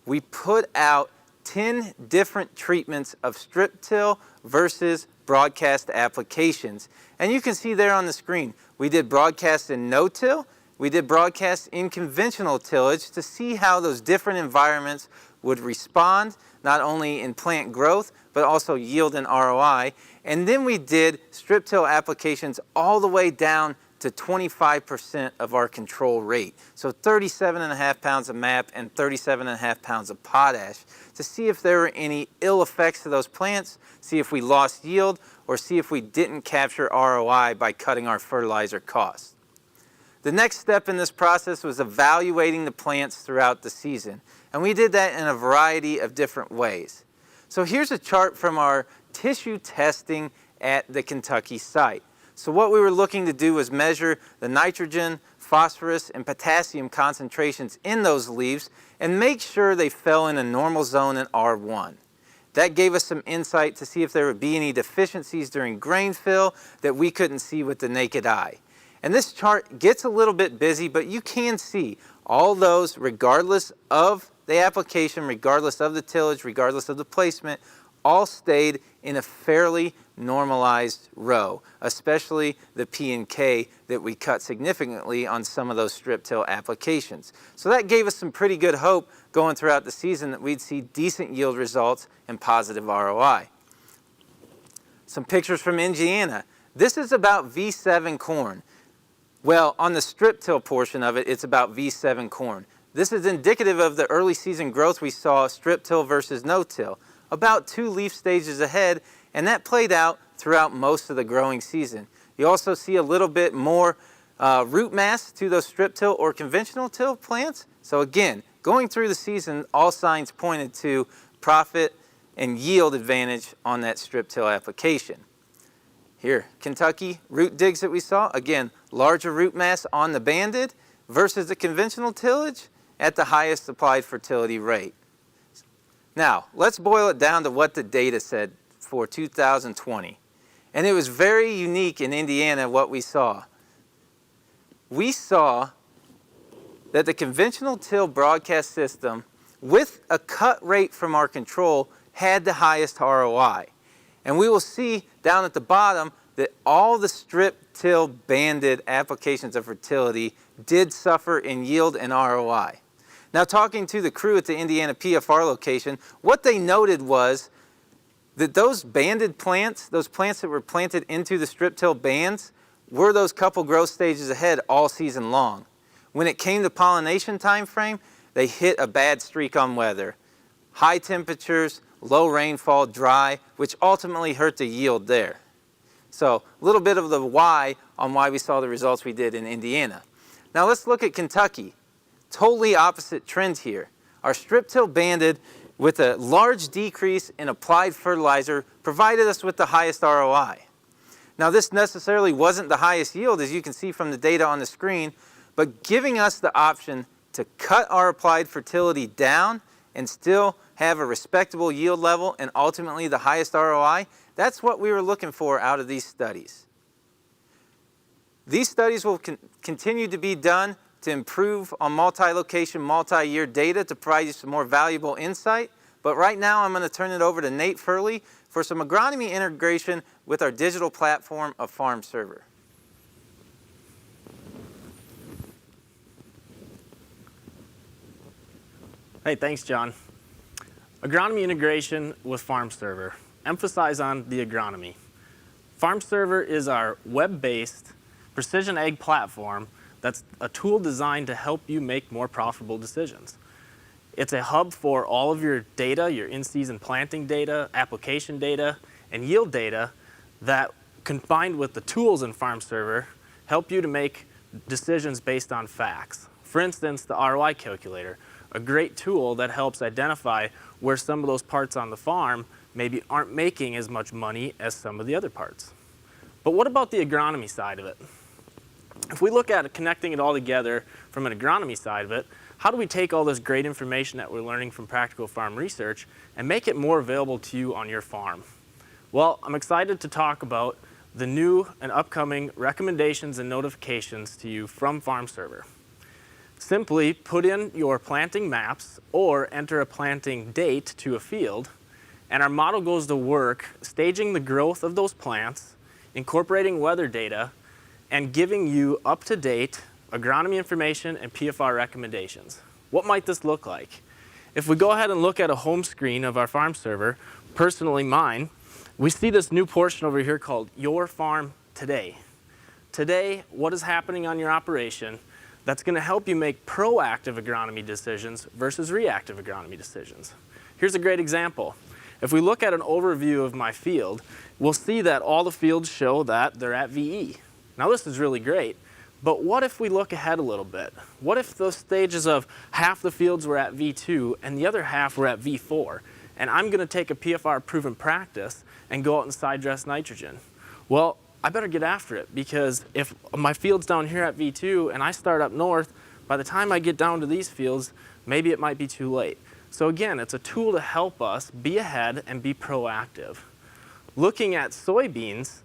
We put out 10 different treatments of strip till versus broadcast applications. And you can see there on the screen, we did broadcast in no-till, we did broadcast in conventional tillage to see how those different environments would respond, not only in plant growth, but also yield and ROI. And then we did strip till applications all the way down to 25% of our control rate. So 37.5 pounds of MAP and 37.5 pounds of potash to see if there were any ill effects to those plants, see if we lost yield, or see if we didn't capture ROI by cutting our fertilizer costs. The next step in this process was evaluating the plants throughout the season. And we did that in a variety of different ways. So here's a chart from our tissue testing at the Kentucky site. So what we were looking to do was measure the nitrogen, phosphorus, and potassium concentrations in those leaves and make sure they fell in a normal zone in R1. That gave us some insight to see if there would be any deficiencies during grain fill that we couldn't see with the naked eye. And this chart gets a little bit busy, but you can see all those, regardless of the application, regardless of the tillage, regardless of the placement, all stayed in a fairly normalized row, especially the P and K that we cut significantly on some of those strip till applications. So that gave us some pretty good hope going throughout the season that we'd see decent yield results and positive ROI. Some pictures from Indiana. This is about V7 corn. Well, on the strip till portion of it, it's about V7 corn. This is indicative of the early season growth we saw strip till versus no-till, about 2 leaf stages ahead, and that played out throughout most of the growing season. You also see a little bit more root mass to those strip till or conventional till plants. So again, going through the season, all signs pointed to profit and yield advantage on that strip till application. Here, Kentucky root digs that we saw, again, larger root mass on the banded versus the conventional tillage at the highest applied fertility rate. Now, let's boil it down to what the data said for 2020. And it was very unique in Indiana what we saw. We saw that the conventional till broadcast system with a cut rate from our control had the highest ROI. And we will see down at the bottom that all the strip till banded applications of fertility did suffer in yield and ROI. Now, talking to the crew at the Indiana PFR location, what they noted was that those banded plants, those plants that were planted into the strip till bands, were those couple growth stages ahead all season long. When it came to pollination time frame, they hit a bad streak on weather. High temperatures, low rainfall, dry, which ultimately hurt the yield there. So a little bit of the why on why we saw the results we did in Indiana. Now let's look at Kentucky. Totally opposite trend here. Our strip till banded with a large decrease in applied fertilizer provided us with the highest ROI. Now this necessarily wasn't the highest yield, as you can see from the data on the screen, but giving us the option to cut our applied fertility down and still have a respectable yield level and ultimately the highest ROI, that's what we were looking for out of these studies. These studies will continue to be done to improve on multi-location, multi-year data to provide you some more valuable insight. But right now I'm going to turn it over to Nate Furley for some agronomy integration with our digital platform of FARMserver. Hey, thanks, John. Agronomy integration with FARMserver. Emphasize on the agronomy. FARMserver is our web-based precision ag platform that's a tool designed to help you make more profitable decisions. It's a hub for all of your data, your in-season planting data, application data, and yield data that, combined with the tools in FARMserver, help you to make decisions based on facts. For instance, the ROI calculator, a great tool that helps identify where some of those parts on the farm maybe aren't making as much money as some of the other parts. But what about the agronomy side of it? If we look at connecting it all together from an agronomy side of it, how do we take all this great information that we're learning from practical farm research and make it more available to you on your farm? Well, I'm excited to talk about the new and upcoming recommendations and notifications to you from FARMserver. Simply put in your planting maps or enter a planting date to a field, and our model goes to work staging the growth of those plants, incorporating weather data, and giving you up-to-date agronomy information and PFR recommendations. What might this look like? If we go ahead and look at a home screen of our FARMserver, personally mine, we see this new portion over here called Your Farm Today. Today, what is happening on your operation that's going to help you make proactive agronomy decisions versus reactive agronomy decisions. Here's a great example. If we look at an overview of my field, we'll see that all the fields show that they're at VE. Now this is really great, but what if we look ahead a little bit? What if those stages of half the fields were at V2 and the other half were at V4? And I'm going to take a PFR proven practice and go out and side dress nitrogen. Well, I better get after it, because if my field's down here at V2 and I start up north, by the time I get down to these fields, maybe it might be too late. So again, it's a tool to help us be ahead and be proactive. Looking at soybeans,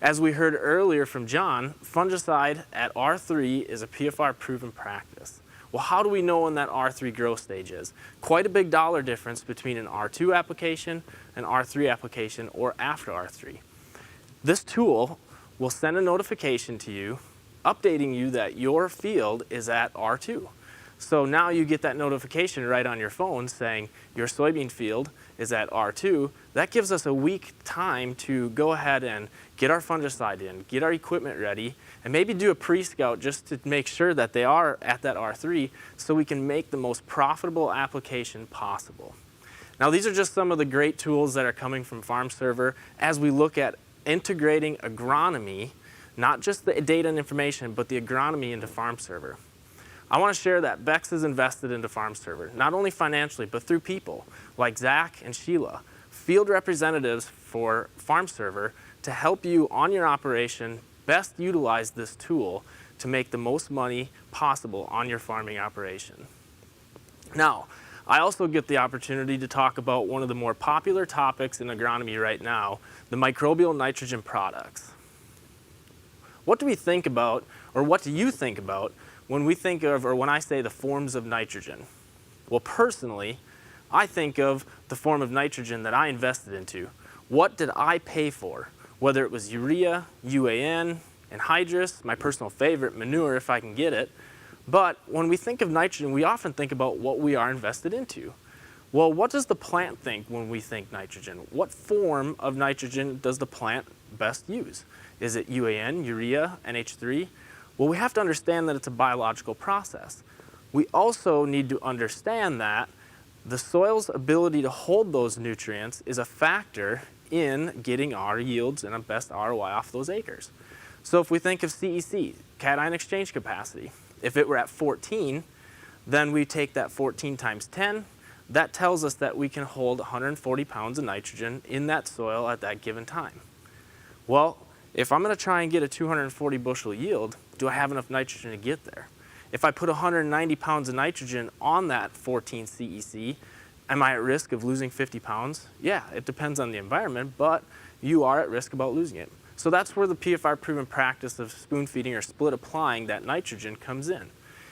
as we heard earlier from John, fungicide at R3 is a PFR proven practice. Well, how do we know when that R3 growth stage is? Quite a big dollar difference between an R2 application, an R3 application, or after R3. This tool will send a notification to you updating you that your field is at R2. So now you get that notification right on your phone saying your soybean field is at R2. That gives us a week time to go ahead and get our fungicide in, get our equipment ready, and maybe do a pre-scout just to make sure that they are at that R3 so we can make the most profitable application possible. Now these are just some of the great tools that are coming from FARMserver as we look at integrating agronomy, not just the data and information, but the agronomy into FARMserver. I want to share that Beck's is invested into FARMserver, not only financially, but through people like Zach and Sheila, field representatives for FARMserver to help you on your operation best utilize this tool to make the most money possible on your farming operation. Now, I also get the opportunity to talk about one of the more popular topics in agronomy right now, the microbial nitrogen products. What do we think about, or what do you think about, when we think of, or when I say the forms of nitrogen? Well, personally, I think of the form of nitrogen that I invested into. What did I pay for? Whether it was urea, UAN, anhydrous, my personal favorite, manure if I can get it. But when we think of nitrogen, we often think about what we are invested into. Well, what does the plant think when we think nitrogen? What form of nitrogen does the plant best use? Is it UAN, urea, NH3? Well, we have to understand that it's a biological process. We also need to understand that the soil's ability to hold those nutrients is a factor in getting our yields and a best ROI off those acres. So if we think of CEC, cation exchange capacity, if it were at 14, then we take that 14 times 10. That tells us that we can hold 140 pounds of nitrogen in that soil at that given time. Well, if I'm going to try and get a 240 bushel yield, do I have enough nitrogen to get there? If I put 190 pounds of nitrogen on that 14 CEC, am I at risk of losing 50 pounds? Yeah, it depends on the environment, but you are at risk about losing it. So that's where the PFR proven practice of spoon feeding or split applying that nitrogen comes in.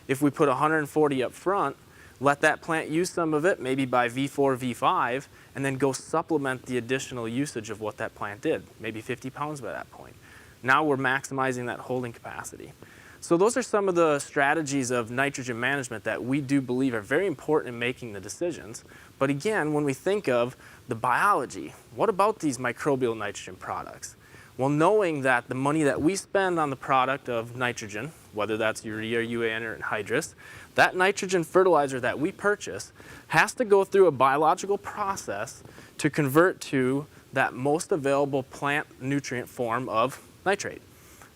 If we put 140 up front, let that plant use some of it, maybe by V4, V5, and then go supplement the additional usage of what that plant did, maybe 50 pounds by that point. Now we're maximizing that holding capacity. So those are some of the strategies of nitrogen management that we do believe are very important in making the decisions. But again, when we think of the biology, what about these microbial nitrogen products? Well, knowing that the money that we spend on the product of nitrogen, whether that's urea, UAN, or anhydrous, that nitrogen fertilizer that we purchase has to go through a biological process to convert to that most available plant nutrient form of nitrate.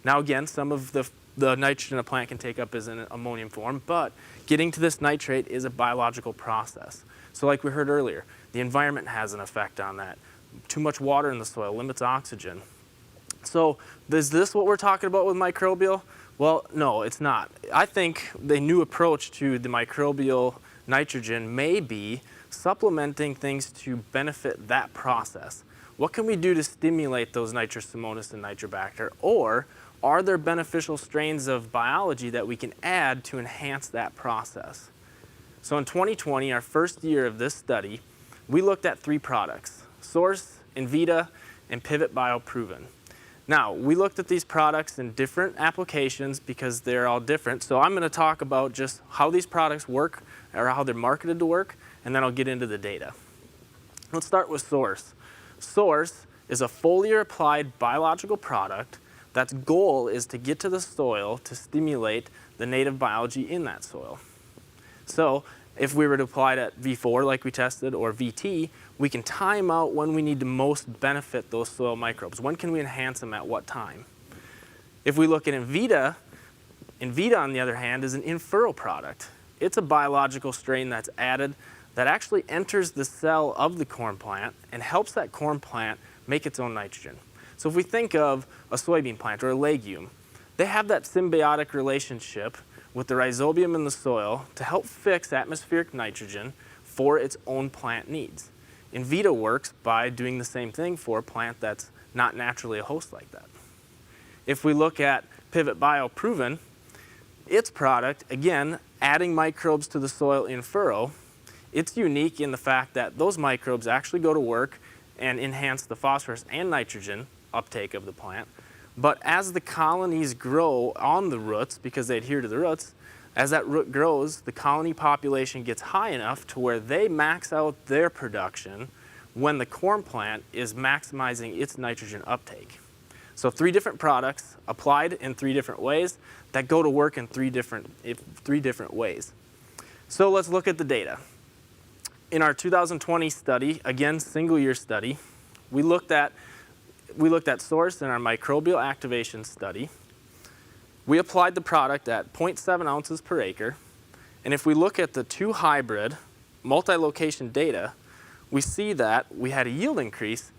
Now again, some of the nitrogen a plant can take up is in an ammonium form, but getting to this nitrate is a biological process. So like we heard earlier, the environment has an effect on that. Too much water in the soil limits oxygen. So is this what we're talking about with microbial? Well, no, it's not. I think the new approach to the microbial nitrogen may be supplementing things to benefit that process. What can we do to stimulate those nitrosomonas and nitrobacter? Or are there beneficial strains of biology that we can add to enhance that process? So in 2020, our first year of this study, we looked at 3 products: Source, Invita, and Pivot Bioproven. Now, we looked at these products in different applications because they're all different. So I'm going to talk about just how these products work or how they're marketed to work, and then I'll get into the data. Let's start with Source. Source is a foliar applied biological product that's goal is to get to the soil to stimulate the native biology in that soil. So if we were to apply it at V4 like we tested or VT, we can time out when we need to most benefit those soil microbes. When can we enhance them at what time? If we look at Invita, Invita on the other hand is an in-furrow product. It's a biological strain that's added that actually enters the cell of the corn plant and helps that corn plant make its own nitrogen. So if we think of a soybean plant or a legume, they have that symbiotic relationship with the rhizobium in the soil to help fix atmospheric nitrogen, for its own plant needs. Invita works by doing the same thing for a plant that's not naturally a host like that. If we look at Pivot Bio Proven, its product, again, adding microbes to the soil in furrow, it's unique in the fact that those microbes actually go to work and enhance the phosphorus and nitrogen uptake of the plant. But as the colonies grow on the roots, because they adhere to the roots, as that root grows, the colony population gets high enough to where they max out their production when the corn plant is maximizing its nitrogen uptake. So 3 different products applied in 3 different ways that go to work in 3 different ways. So let's look at the data. In our 2020 study, again, single year study, we looked at source in our microbial activation study. We applied the product at 0.7 ounces per acre. And if we look at the 2 hybrid multi-location data, we see that we had a yield increase,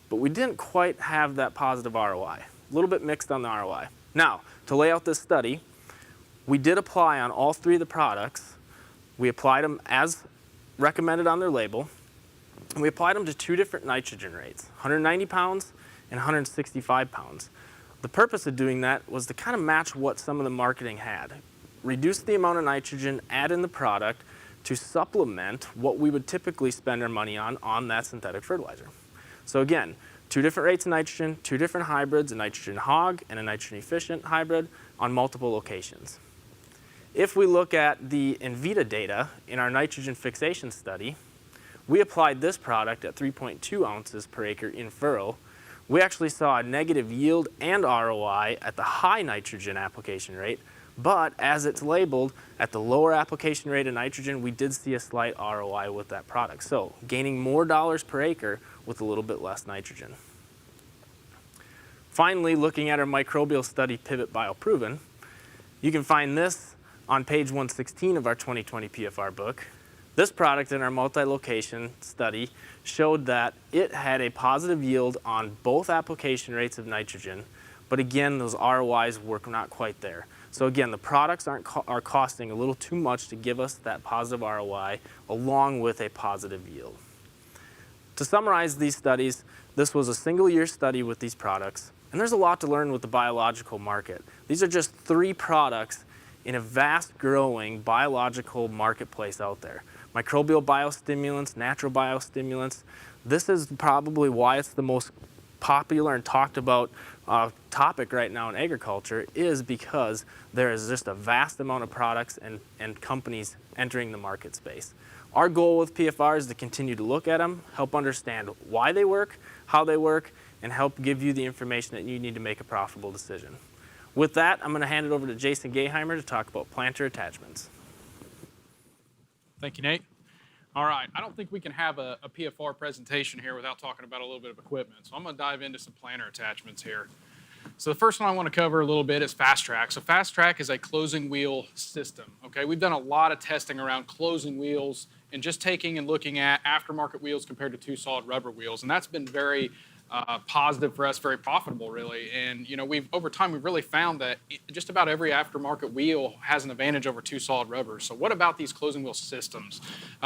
but we didn't quite have that positive ROI. A little bit mixed on the ROI. Now, to lay out this study, we did apply on all 3 of the products. We applied them as recommended on their label. And we applied them to 2 different nitrogen rates, 190 pounds and 165 pounds. The purpose of doing that was to kind of match what some of the marketing had. Reduce the amount of nitrogen, add in the product to supplement what we would typically spend our money on that synthetic fertilizer. So again, 2 different rates of nitrogen, 2 different hybrids, a nitrogen hog and a nitrogen efficient hybrid on multiple locations. If we look at the Invita data in our nitrogen fixation study, we applied this product at 3.2 ounces per acre in furrow. We actually saw a negative yield and ROI at the high nitrogen application rate, but as it's labeled at the lower application rate of nitrogen, we did see a slight ROI with that product. So gaining more dollars per acre with a little bit less nitrogen. Finally, looking at our microbial study, Pivot Bio Proven, you can find this on page 116 of our 2020 PFR book. This product in our multi-location study showed that it had a positive yield on both application rates of nitrogen, but again, those ROIs were not quite there. So again, the products are costing a little too much to give us that positive ROI along with a positive yield. To summarize these studies, this was a single year study with these products, and there's a lot to learn with the biological market. These are just 3 products in a vast growing biological marketplace out there. Microbial biostimulants, natural biostimulants. This is probably why it's the most popular and talked about topic right now in agriculture, is because there is just a vast amount of products and companies entering the market space. Our goal with PFR is to continue to look at them, help understand why they work, how they work, and help give you the information that you need to make a profitable decision. With that, I'm going to hand it over to Jason Gaheimer to talk about planter attachments. Thank you, Nate. All right, I don't think we can have a PFR presentation here without talking about a little bit of equipment. So I'm going to dive into some planter attachments here. So the first one I want to cover a little bit is Fast Track. So Fast Track is a closing wheel system. Okay, we've done a lot of testing around closing wheels and just taking and looking at aftermarket wheels compared to 2 solid rubber wheels, and that's been very positive for us, very profitable, really. And over time we've really found that just about every aftermarket wheel has an advantage over 2 solid rubbers. So what about these closing wheel systems?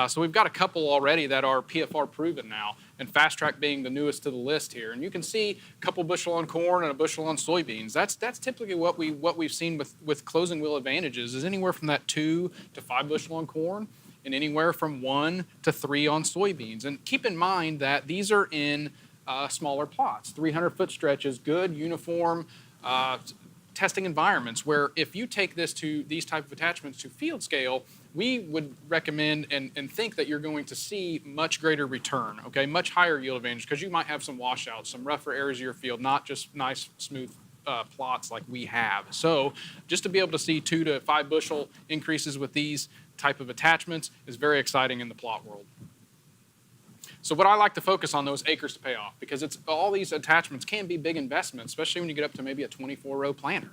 So we've got a couple already that are PFR proven now, and Fast Track being the newest to the list here. And you can see a couple bushel on corn and a bushel on soybeans. That's typically what we've seen with closing wheel advantages, is anywhere from that 2 to 5 bushel on corn and anywhere from 1 to 3 on soybeans. And keep in mind that these are in smaller plots, 300-foot stretches, good uniform testing environments, where if you take these type of attachments to field scale, we would recommend and think that you're going to see much greater return, okay, much higher yield advantage, because you might have some washouts, some rougher areas of your field, not just nice, smooth plots like we have. So just to be able to see 2 to 5 bushel increases with these type of attachments is very exciting in the plot world. So what I like to focus on, though, is acres to pay off, because all these attachments can be big investments, especially when you get up to maybe a 24-row planter.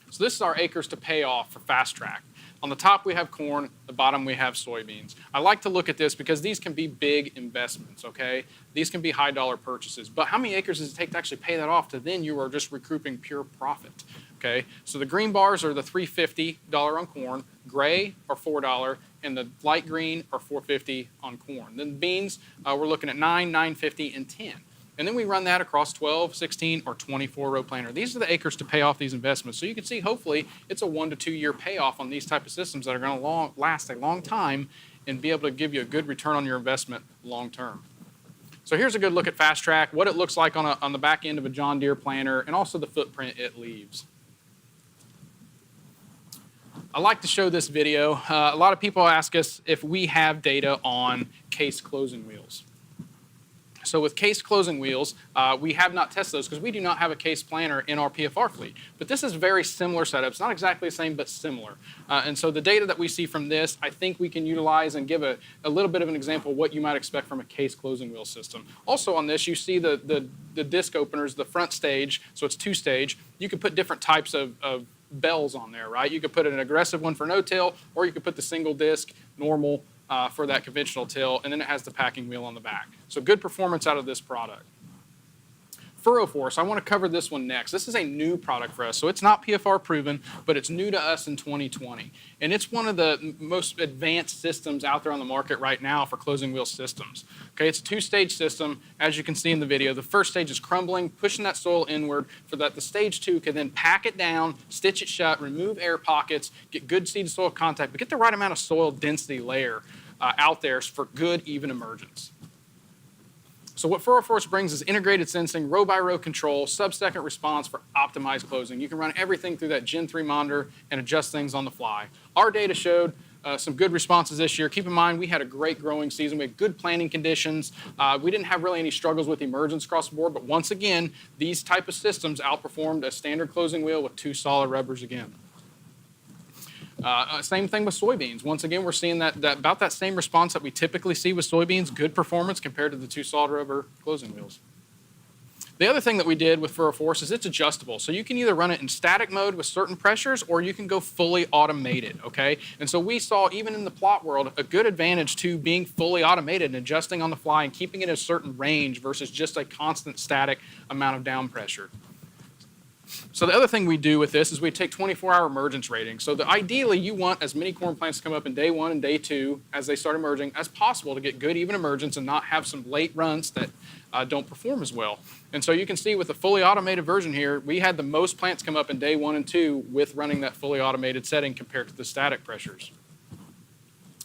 So this is our acres to pay off for Fast Track. On the top we have corn, the bottom we have soybeans. I like to look at this because these can be big investments, okay? These can be high dollar purchases, but how many acres does it take to actually pay that off to then you are just recouping pure profit, okay? So the green bars are the $3.50 on corn, gray are $4, and the light green are $4.50 on corn. Then beans, we're looking at $9, $9.50, and $10. And then we run that across 12, 16, or 24 row planter. These are the acres to pay off these investments. So you can see, hopefully, it's a 1 to 2 year payoff on these type of systems that are going to last a long time and be able to give you a good return on your investment long term. So here's a good look at Fast Track, what it looks like on the back end of a John Deere planter, and also the footprint it leaves. I like to show this video. A lot of people ask us if we have data on case closing wheels. So with case closing wheels, we have not tested those because we do not have a case planter in our PFR fleet. But this is very similar setup. It's not exactly the same, but similar. And so the data that we see from this, I think we can utilize and give a little bit of an example of what you might expect from a case closing wheel system. Also on this, you see the disc openers, the front stage, so it's 2-stage. You can put different types of bells on there, right? You could put an aggressive one for no-till, or you could put the single disc, normal, for that conventional till, and then it has the packing wheel on the back. So good performance out of this product. Furrow Force, I want to cover this one next. This is a new product for us, so it's not PFR proven, but it's new to us in 2020. And it's one of the most advanced systems out there on the market right now for closing wheel systems. Okay, it's a 2-stage system, as you can see in the video. The first stage is crumbling, pushing that soil inward, so that the stage 2 can then pack it down, stitch it shut, remove air pockets, get good seed to soil contact, but get the right amount of soil density layer out there for good, even emergence. So what Furrow Force brings is integrated sensing, row-by-row control, sub-second response for optimized closing. You can run everything through that Gen 3 monitor and adjust things on the fly. Our data showed some good responses this year. Keep in mind, we had a great growing season. We had good planting conditions. We didn't have really any struggles with emergence across the board, but once again, these type of systems outperformed a standard closing wheel with 2 solid rubbers again. Same thing with soybeans. Once again, we're seeing that about that same response that we typically see with soybeans, good performance compared to the 2 solid rubber closing wheels. The other thing that we did with Furrow Force is it's adjustable. So you can either run it in static mode with certain pressures, or you can go fully automated, okay? And so we saw, even in the plot world, a good advantage to being fully automated and adjusting on the fly and keeping it at a certain range versus just a constant static amount of down pressure. So the other thing we do with this is we take 24-hour emergence ratings. So ideally, you want as many corn plants to come up in day 1 and day 2 as they start emerging as possible to get good even emergence and not have some late runs that don't perform as well. And so you can see with the fully automated version here, we had the most plants come up in day 1 and 2 with running that fully automated setting compared to the static pressures.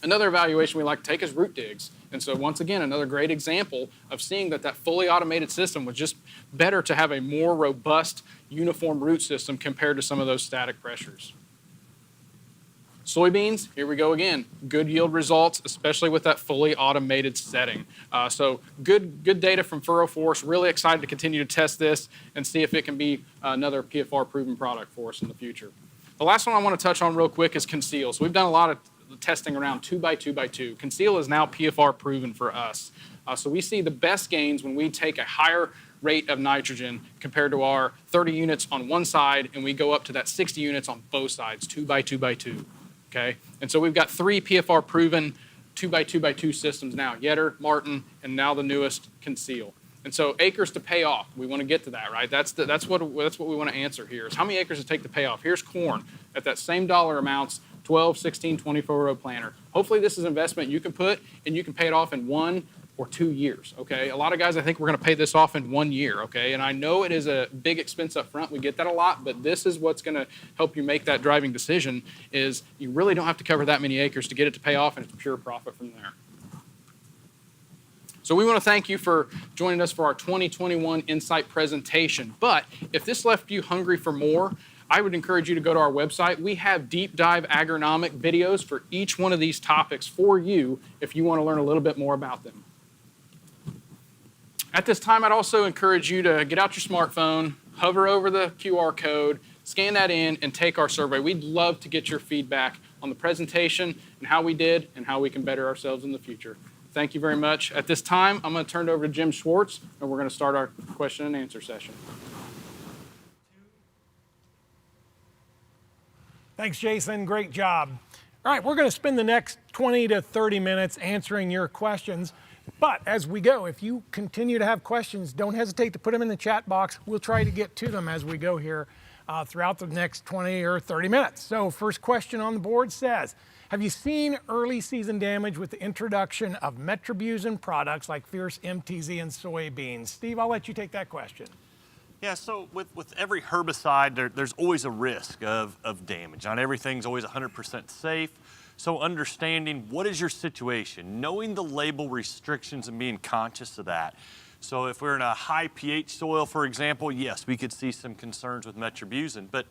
Another evaluation we like to take is root digs. And so once again, another great example of seeing that fully automated system was just better to have a more robust, uniform root system compared to some of those static pressures. Soybeans, here we go again. Good yield results, especially with that fully automated setting. So good data from Furrow Force. Really excited to continue to test this and see if it can be another PFR proven product for us in the future. The last one I want to touch on real quick is Conceal. So we've done a lot of testing around 2x2x2. Conceal is now PFR proven for us. So we see the best gains when we take a higher rate of nitrogen compared to our 30 units on one side, and we go up to that 60 units on both sides, 2x2x2. Okay? And so we've got 3 PFR proven 2x2x2 systems now, Yetter, Martin, and now the newest Conceal. And so acres to pay off, we want to get to that, right? That's what we want to answer here, is how many acres to take to pay off. Here's corn at that same dollar amounts, 12, 16, 24 row planter. Hopefully this is an investment you can put and you can pay it off in 1 or 2 years, okay? A lot of guys, I think we're going to pay this off in 1 year, okay? And I know it is a big expense up front. We get that a lot, but this is what's going to help you make that driving decision, is you really don't have to cover that many acres to get it to pay off, and it's pure profit from there. So we want to thank you for joining us for our 2021 Insight presentation. But if this left you hungry for more, I would encourage you to go to our website. We have deep dive agronomic videos for each one of these topics for you if you want to learn a little bit more about them. At this time, I'd also encourage you to get out your smartphone, hover over the QR code, scan that in, and take our survey. We'd love to get your feedback on the presentation and how we did and how we can better ourselves in the future. Thank you very much. At this time, I'm going to turn it over to Jim Schwartz, and we're going to start our question and answer session. Thanks, Jason. Great job. All right, we're going to spend the next 20 to 30 minutes answering your questions. But as we go, if you continue to have questions, don't hesitate to put them in the chat box. We'll try to get to them as we go here throughout the next 20 or 30 minutes. So first question on the board says, have you seen early season damage with the introduction of metribuzin products like Fierce MTZ and soybeans? Steve, I'll let you take that question. Yeah, so with every herbicide, there's always a risk of damage. Not everything's always 100% safe. So understanding what is your situation, knowing the label restrictions and being conscious of that. So if we're in a high pH soil, for example, yes, we could see some concerns with metribuzin. But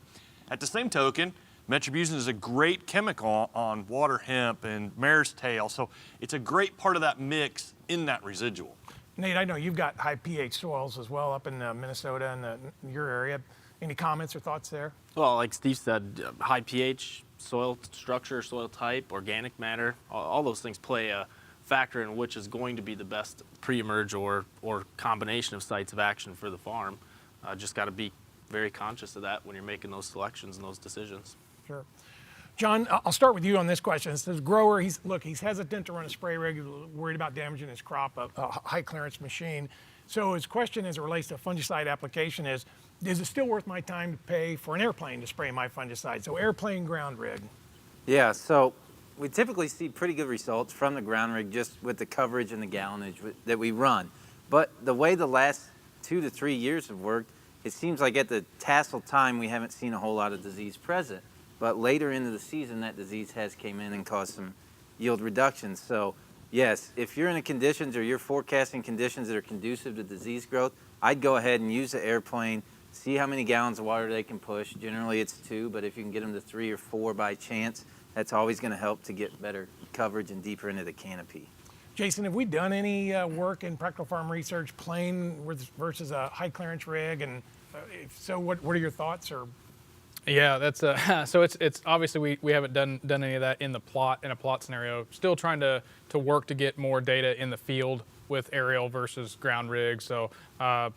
at the same token, metribuzin is a great chemical on water hemp and mare's tail. So it's a great part of that mix in that residual. Nate, I know you've got high pH soils as well up in Minnesota and your area. Any comments or thoughts there? Well, like Steve said, high pH, soil structure, soil type, organic matter, all those things play a factor in which is going to be the best pre-emerge or combination of sites of action for the farm. Just got to be very conscious of that when you're making those selections and those decisions. Sure. John, I'll start with you on this question. It says, grower, he's hesitant to run a spray rig, worried about damaging his crop, a high clearance machine. So his question as it relates to fungicide application is it still worth my time to pay for an airplane to spray my fungicide? So airplane, ground rig. Yeah, so we typically see pretty good results from the ground rig just with the coverage and the gallonage that we run. But the way the last 2 to 3 years have worked, it seems like at the tassel time we haven't seen a whole lot of disease present. But later into the season, that disease has came in and caused some yield reductions. So yes, if you're in the conditions or you're forecasting conditions that are conducive to disease growth, I'd go ahead and use the airplane, see how many gallons of water they can push. Generally it's 2, but if you can get them to 3 or 4 by chance, that's always going to help to get better coverage and deeper into the canopy. Jason, have we done any work in practical farm research, plane versus a high clearance rig? And if so, what are your thoughts? Or Yeah, that's so it's obviously we haven't done any of that in a plot scenario. Still trying to work to get more data in the field with aerial versus ground rigs. So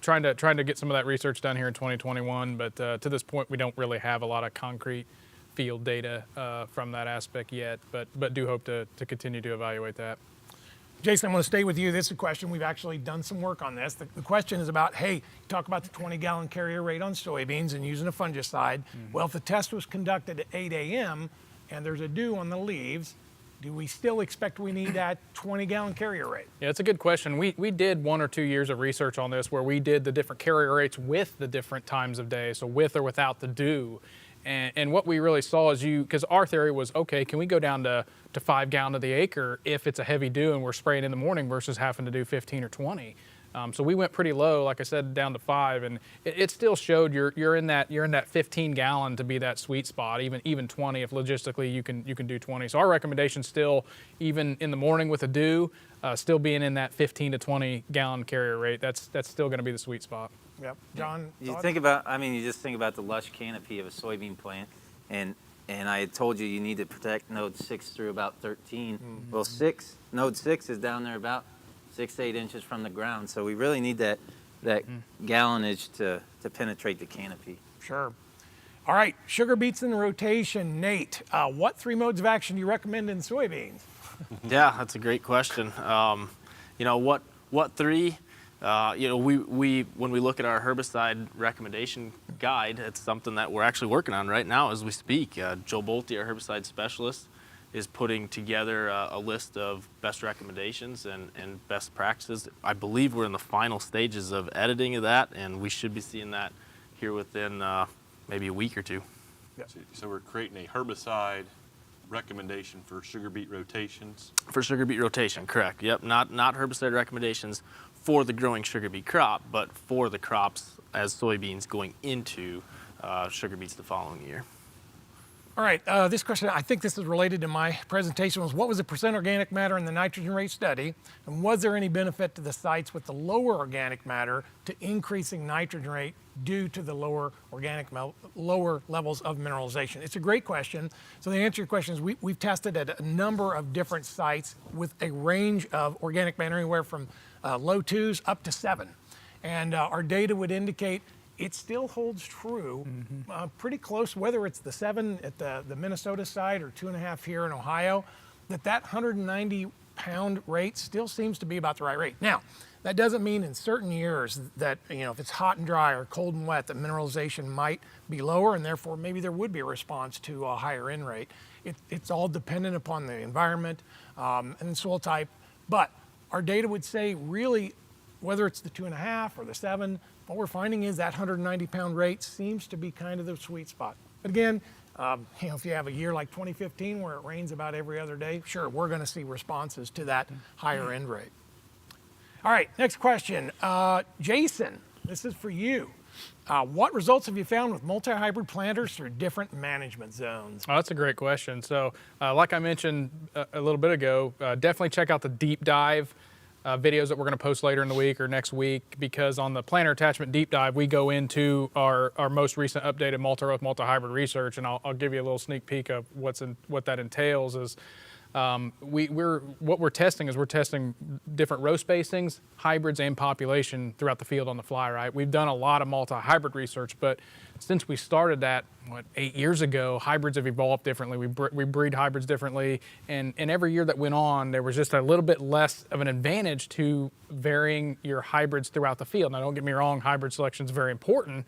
trying to get some of that research done here in 2021. But to this point, we don't really have a lot of concrete field data from that aspect yet. But do hope to continue to evaluate that. Jason, I'm going to stay with you. This is a question. We've actually done some work on this. The question is about, hey, you talk about the 20-gallon carrier rate on soybeans and using a fungicide. Mm-hmm. Well, if the test was conducted at 8 a.m. and there's a dew on the leaves, do we still expect we need that 20-gallon carrier rate? Yeah, it's a good question. We did 1 or 2 years of research on this where we did the different carrier rates with the different times of day, so with or without the dew. And what we really saw is because our theory was, okay, can we go down to 5 gallon to the acre if it's a heavy dew and we're spraying in the morning versus having to do 15 or 20. So we went pretty low, like I said, down to 5, and it still showed you're in that 15 gallon to be that sweet spot, even 20 if logistically you can do 20. So our recommendation still, even in the morning with a dew, still being in that 15 to 20 gallon carrier rate. That's still going to be the sweet spot. Yep. John, you just think about the lush canopy of a soybean plant, and I had told you need to protect node 6 through about 13. Mm-hmm. Well, node 6 is down there about 6 to 8 inches from the ground, so we really need that gallonage to penetrate the canopy. Sure. All right, sugar beets in rotation. Nate, what 3 modes of action do you recommend in soybeans? Yeah, that's a great question. What 3? We when we look at our herbicide recommendation guide, it's something that we're actually working on right now as we speak. Joe Bolte, our herbicide specialist, is putting together a list of best recommendations and best practices. I believe we're in the final stages of editing of that, and we should be seeing that here within maybe a week or 2. Yeah. So we're creating a herbicide recommendation for sugar beet rotations? For sugar beet rotation, correct. Yep, not herbicide recommendations for the growing sugar beet crop, but for the crops as soybeans going into sugar beets the following year. All right, this question, I think this is related to my presentation, was what was the percent organic matter in the nitrogen rate study? And was there any benefit to the sites with the lower organic matter to increasing nitrogen rate due to the lower levels of mineralization? It's a great question. So the answer to your question is we've tested at a number of different sites with a range of organic matter anywhere from low 2s up to 7. And our data would indicate it still holds true pretty close, whether it's the 7 at the Minnesota side or 2.5 here in Ohio, that 190-pound rate still seems to be about the right rate. Now, that doesn't mean in certain years that, if it's hot and dry or cold and wet, the mineralization might be lower, and therefore maybe there would be a response to a higher N rate. It's all dependent upon the environment and soil type, but our data would say really, whether it's the 2.5 or the 7, what we're finding is that 190-pound rate seems to be kind of the sweet spot. But again, if you have a year like 2015 where it rains about every other day, sure, we're going to see responses to that higher end rate. All right, next question. Jason, this is for you. What results have you found with multi-hybrid planters through different management zones? Oh, that's a great question. So like I mentioned a little bit ago, definitely check out the deep dive videos that we're going to post later in the week or next week, because on the planter attachment deep dive, we go into our most recent updated multi-row multi-hybrid research, and I'll give you a little sneak peek of what that entails. Is what we're testing is we're testing different row spacings, hybrids, and population throughout the field on the fly, right? We've done a lot of multi-hybrid research, but since we started that, 8 years ago, hybrids have evolved differently. We breed hybrids differently, and every year that went on, there was just a little bit less of an advantage to varying your hybrids throughout the field. Now, don't get me wrong, hybrid selection is very important,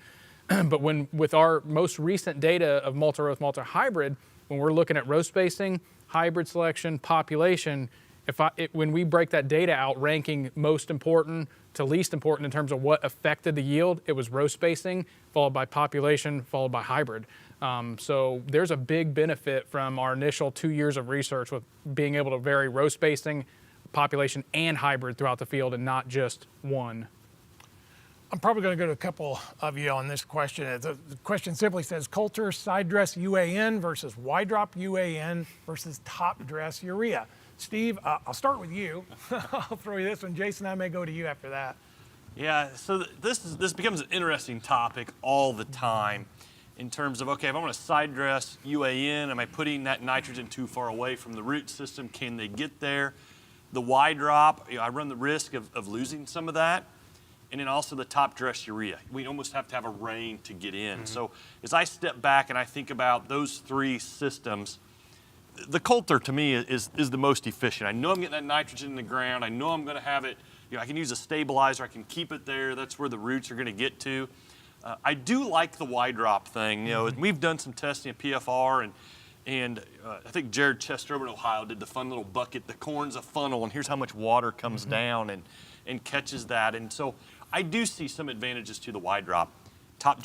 but with our most recent data of multi-row multi-hybrid, when we're looking at row spacing, hybrid selection, population, when we break that data out, ranking most important to least important in terms of what affected the yield, it was row spacing, followed by population, followed by hybrid. So there's a big benefit from our initial 2 years of research with being able to vary row spacing, population, and hybrid throughout the field and not just one. I'm probably going to go to a couple of you on this question. The question simply says, Coulter side dress UAN versus wide drop UAN versus top dress urea. Steve, I'll start with you. I'll throw you this one. Jason, I may go to you after that. Yeah, so this becomes an interesting topic all the time in terms of, okay, if I want to side dress UAN, am I putting that nitrogen too far away from the root system? Can they get there? The wide drop, I run the risk of losing some of that. And then also the top dress urea. We almost have to have a rain to get in. So as I step back and I think about those three systems, the Coulter to me is the most efficient. I know I'm getting that nitrogen in the ground. I know I'm going to have it, I can use a stabilizer. I can keep it there. That's where the roots are going to get to. I do like the wide drop thing. We've done some testing at PFR, and I think Jared Chester over in Ohio did the fun little bucket. The corn's a funnel, and here's how much water comes down and catches that. And so I do see some advantages to the wide drop. Top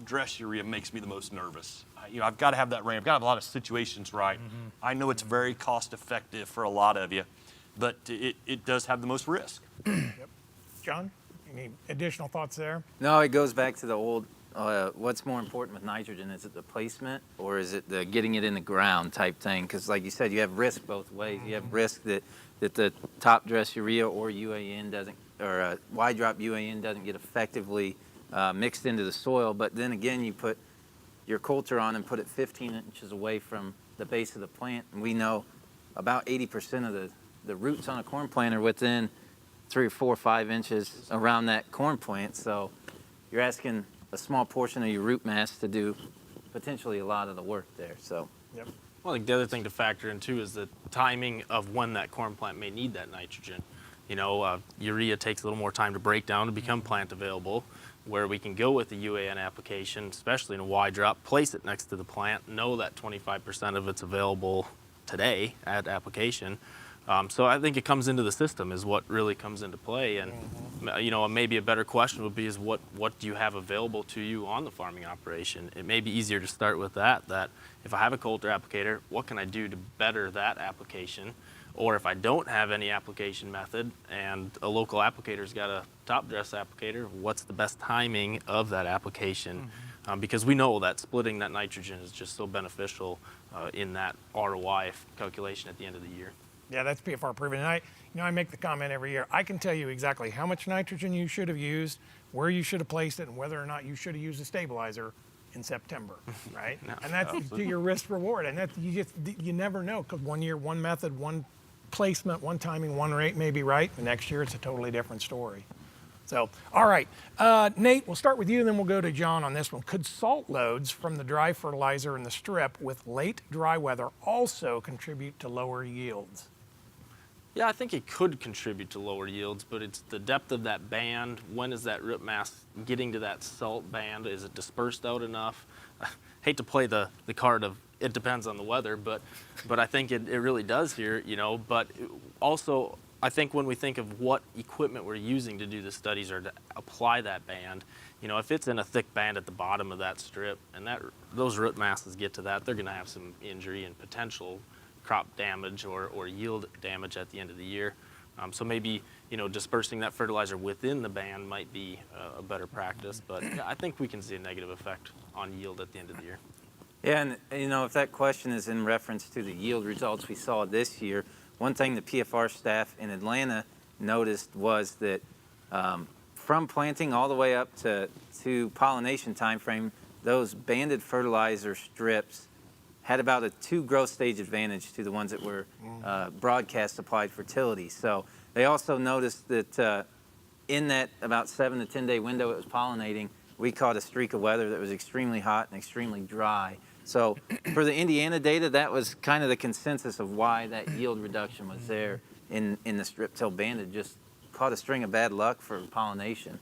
dress urea makes me the most nervous. I've got to have that rain. I've got to have a lot of situations right. I know it's very cost effective for a lot of you, but it does have the most risk. Yep. John, any additional thoughts there? No, it goes back to the old, what's more important with nitrogen? Is it the placement or is it the getting it in the ground type thing? Because like you said, you have risk both ways. You have risk that the top dress urea or UAN doesn't, or wide drop UAN doesn't get effectively mixed into the soil, but then again, you put your Coulter on and put it 15 inches away from the base of the plant, and we know about 80% of the roots on a corn plant are within 3 or 4 or 5 inches around that corn plant, so you're asking a small portion of your root mass to do potentially a lot of the work there. So. Yep. Well, I think the other thing to factor in too is the timing of when that corn plant may need that nitrogen. Urea takes a little more time to break down to become plant available, where we can go with the UAN application, especially in a wide drop, place it next to the plant, know that 25% of it's available today at application. So I think it comes into the system is what really comes into play. And maybe a better question would be is what do you have available to you on the farming operation? It may be easier to start with that if I have a Coulter applicator, what can I do to better that application? Or if I don't have any application method and a local applicator's got a top dress applicator, what's the best timing of that application? Because we know that splitting that nitrogen is just so beneficial in that ROI calculation at the end of the year. Yeah, that's PFR proven. And I make the comment every year. I can tell you exactly how much nitrogen you should have used, where you should have placed it, and whether or not you should have used a stabilizer in September, right? And that's to your risk reward. And you never know, because one year, one method, one placement, one timing, one rate may be right. The next year, it's a totally different story. So, all right, Nate, we'll start with you and then we'll go to John on this one. Could salt loads from the dry fertilizer in the strip with late dry weather also contribute to lower yields? Yeah, I think it could contribute to lower yields, but it's the depth of that band. When is that root mass getting to that salt band? Is it dispersed out enough? I hate to play the card of it depends on the weather, but I think it really does here, you know. But also, I think when we think of what equipment we're using to do the studies or to apply that band, you know, if it's in a thick band at the bottom of that strip and those root masses get to that, they're going to have some injury and potential crop damage or yield damage at the end of the year. So maybe, you know, dispersing that fertilizer within the band might be a better practice, but yeah, I think we can see a negative effect on yield at the end of the year. Yeah, and you know, if that question is in reference to the yield results we saw this year, one thing the PFR staff in Atlanta noticed was that from planting all the way up to pollination time frame, those banded fertilizer strips had about a 2 growth stage advantage to the ones that were broadcast applied fertility. So they also noticed that in that about 7 to 10 day window it was pollinating, we caught a streak of weather that was extremely hot and extremely dry. So for the Indiana data, that was kind of the consensus of why that yield reduction was there in the strip till banded. Just caught a string of bad luck for pollination.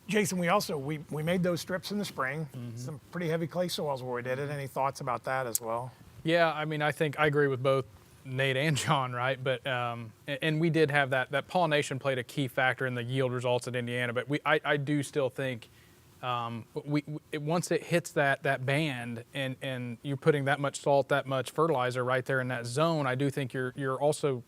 Jason, we made those strips in the spring. Some pretty heavy clay soils where we did it. Any thoughts about that as well? Yeah, I mean, I agree with both Nate and John, right? But and we did have that pollination played a key factor in the yield results at Indiana. But I do still think once it hits that band and you're putting that much salt, that much fertilizer right there in that zone, I do think you're also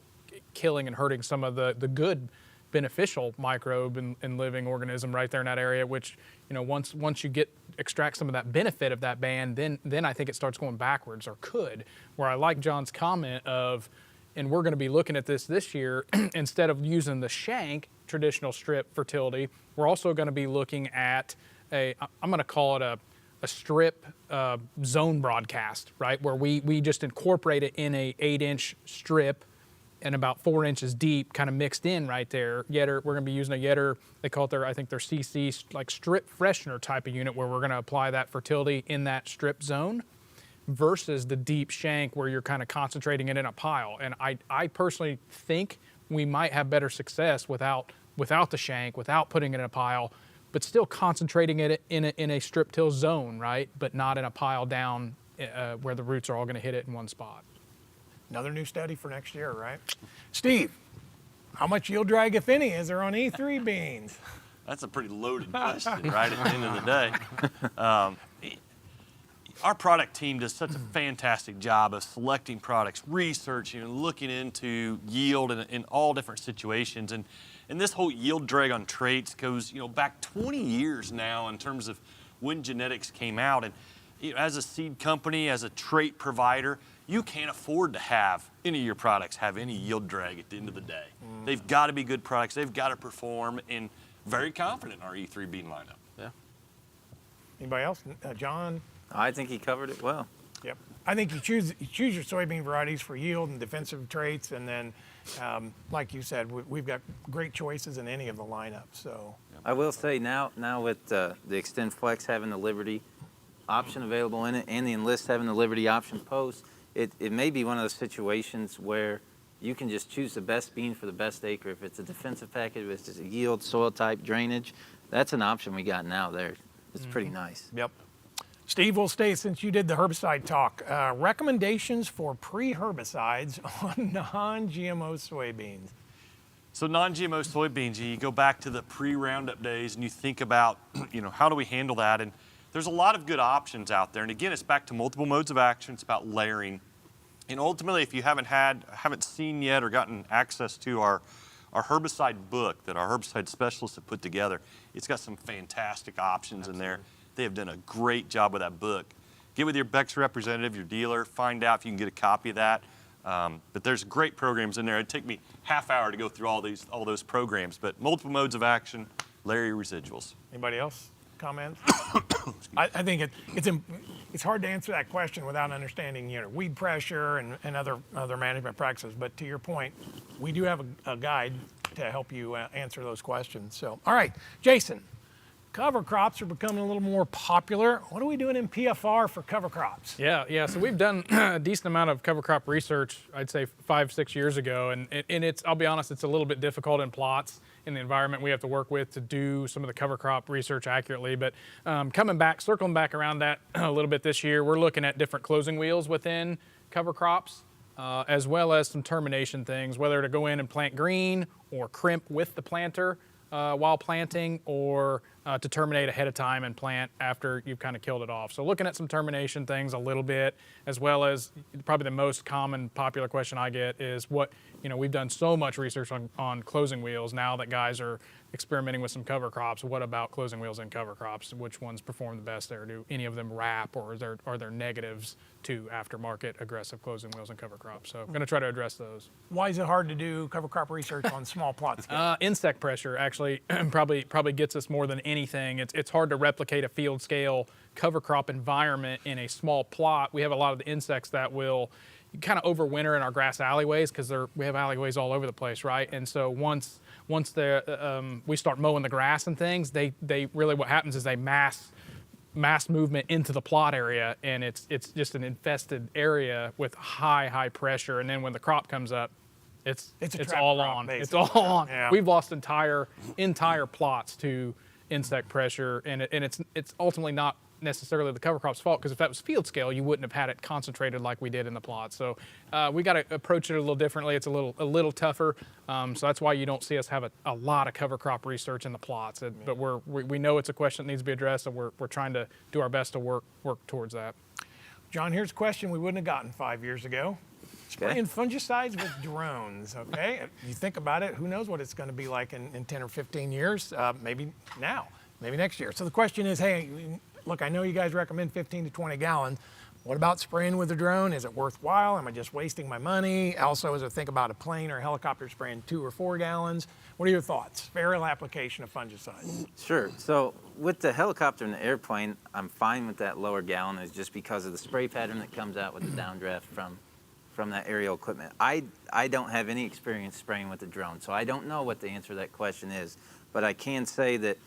killing and hurting some of the good beneficial microbe and living organism right there in that area, which, you know, once you extract some of that benefit of that band, then I think it starts going backwards, or could, where I like John's comment of, and we're going to be looking at this year, instead of using the shank traditional strip fertility, we're also going to be looking at I'm going to call it a strip zone broadcast, right, where we just incorporate it in a 8-inch strip and about 4 inches deep, kind of mixed in right there. We're going to be using a Yetter, they call it their CC, like strip freshener type of unit, where we're going to apply that fertility in that strip zone versus the deep shank where you're kind of concentrating it in a pile. And I personally think we might have better success without the shank, without putting it in a pile, but still concentrating it in a strip till zone, right? But not in a pile down where the roots are all going to hit it in one spot. Another new study for next year, right? Steve, how much yield drag, if any, is there on E3 beans? That's a pretty loaded question, right, at the end of the day. Our product team does such a fantastic job of selecting products, researching, and looking into yield in all different situations. And this whole yield drag on traits goes, you know, back 20 years now in terms of when genetics came out. And you know, as a seed company, as a trait provider, you can't afford to have any of your products have any yield drag at the end of the day. They've got to be good products. They've got to perform, and very confident in our E3 bean lineup. Yeah. Anybody else? John? I think he covered it well. Yep. I think you choose your soybean varieties for yield and defensive traits, and then, like you said, we've got great choices in any of the lineups. So I will say now with the Extend Flex having the Liberty option available in it, and the Enlist having the Liberty option post, it may be one of those situations where you can just choose the best bean for the best acre. If it's a defensive package, if it's a yield, soil type, drainage, that's an option we got now there. It's pretty nice. Yep. Steve, we'll stay, since you did the herbicide talk. Recommendations for pre-herbicides on non-GMO soybeans. So non-GMO soybeans, you go back to the pre-Roundup days and you think about, you know, how do we handle that? And there's a lot of good options out there. And again, it's back to multiple modes of action. It's about layering. And ultimately, if you haven't seen yet or gotten access to our herbicide book that our herbicide specialists have put together, it's got some fantastic options in there. They have done a great job with that book. Get with your Beck's representative, your dealer, find out if you can get a copy of that. But there's great programs in there. It'd take me half hour to go through all those programs, but multiple modes of action, layer your residuals. Anybody else? Comments? I think it's hard to answer that question without understanding, you know, weed pressure and other management practices. But to your point, we do have a guide to help you answer those questions. So, all right, Jason, cover crops are becoming a little more popular. What are we doing in PFR for cover crops? Yeah. So we've done a decent amount of cover crop research, I'd say 5-6 years ago, and it's, I'll be honest, it's a little bit difficult in plots in the environment we have to work with to do some of the cover crop research accurately. But circling back around that a little bit this year, we're looking at different closing wheels within cover crops, as well as some termination things, whether to go in and plant green or crimp with the planter while planting, or to terminate ahead of time and plant after you've kind of killed it off. So looking at some termination things a little bit, as well as probably the most common popular question I get is we've done so much research on closing wheels now that guys are experimenting with some cover crops. What about closing wheels in cover crops? Which ones perform the best there? Do any of them wrap, or are there negatives to aftermarket aggressive closing wheels in cover crops? So I'm going to try to address those. Why is it hard to do cover crop research on small plots? Insect pressure actually probably gets us more than anything. It's hard to replicate a field scale cover crop environment in a small plot. We have a lot of the insects that will kind of overwinter in our grass alleyways because we have alleyways all over the place, right? And so once we start mowing the grass and things, they really, what happens is they mass movement into the plot area, and it's just an infested area with high pressure. And then when the crop comes up, it's all on. It's all on. Yeah. We've lost entire plots to insect pressure, and it's ultimately not necessarily the cover crop's fault, because if that was field scale, you wouldn't have had it concentrated like we did in the plot. So we got to approach it a little differently. It's a little tougher. So that's why you don't see us have a lot of cover crop research in the plots. But we know it's a question that needs to be addressed, and we're trying to do our best to work towards that. John, here's a question we wouldn't have gotten 5 years ago. Spraying fungicides with drones, okay? If you think about it, who knows what it's going to be like in 10 or 15 years, maybe now, maybe next year. So the question is, hey, look, I know you guys recommend 15 to 20 gallons. What about spraying with a drone? Is it worthwhile? Am I just wasting my money? Also, as I think about a plane or a helicopter spraying 2 or 4 gallons, what are your thoughts? Aerial application of fungicides. Sure. So with the helicopter and the airplane, I'm fine with that lower gallonage just because of the spray pattern that comes out with the downdraft from that aerial equipment. I don't have any experience spraying with the drone, so I don't know what the answer to that question is. But I can say that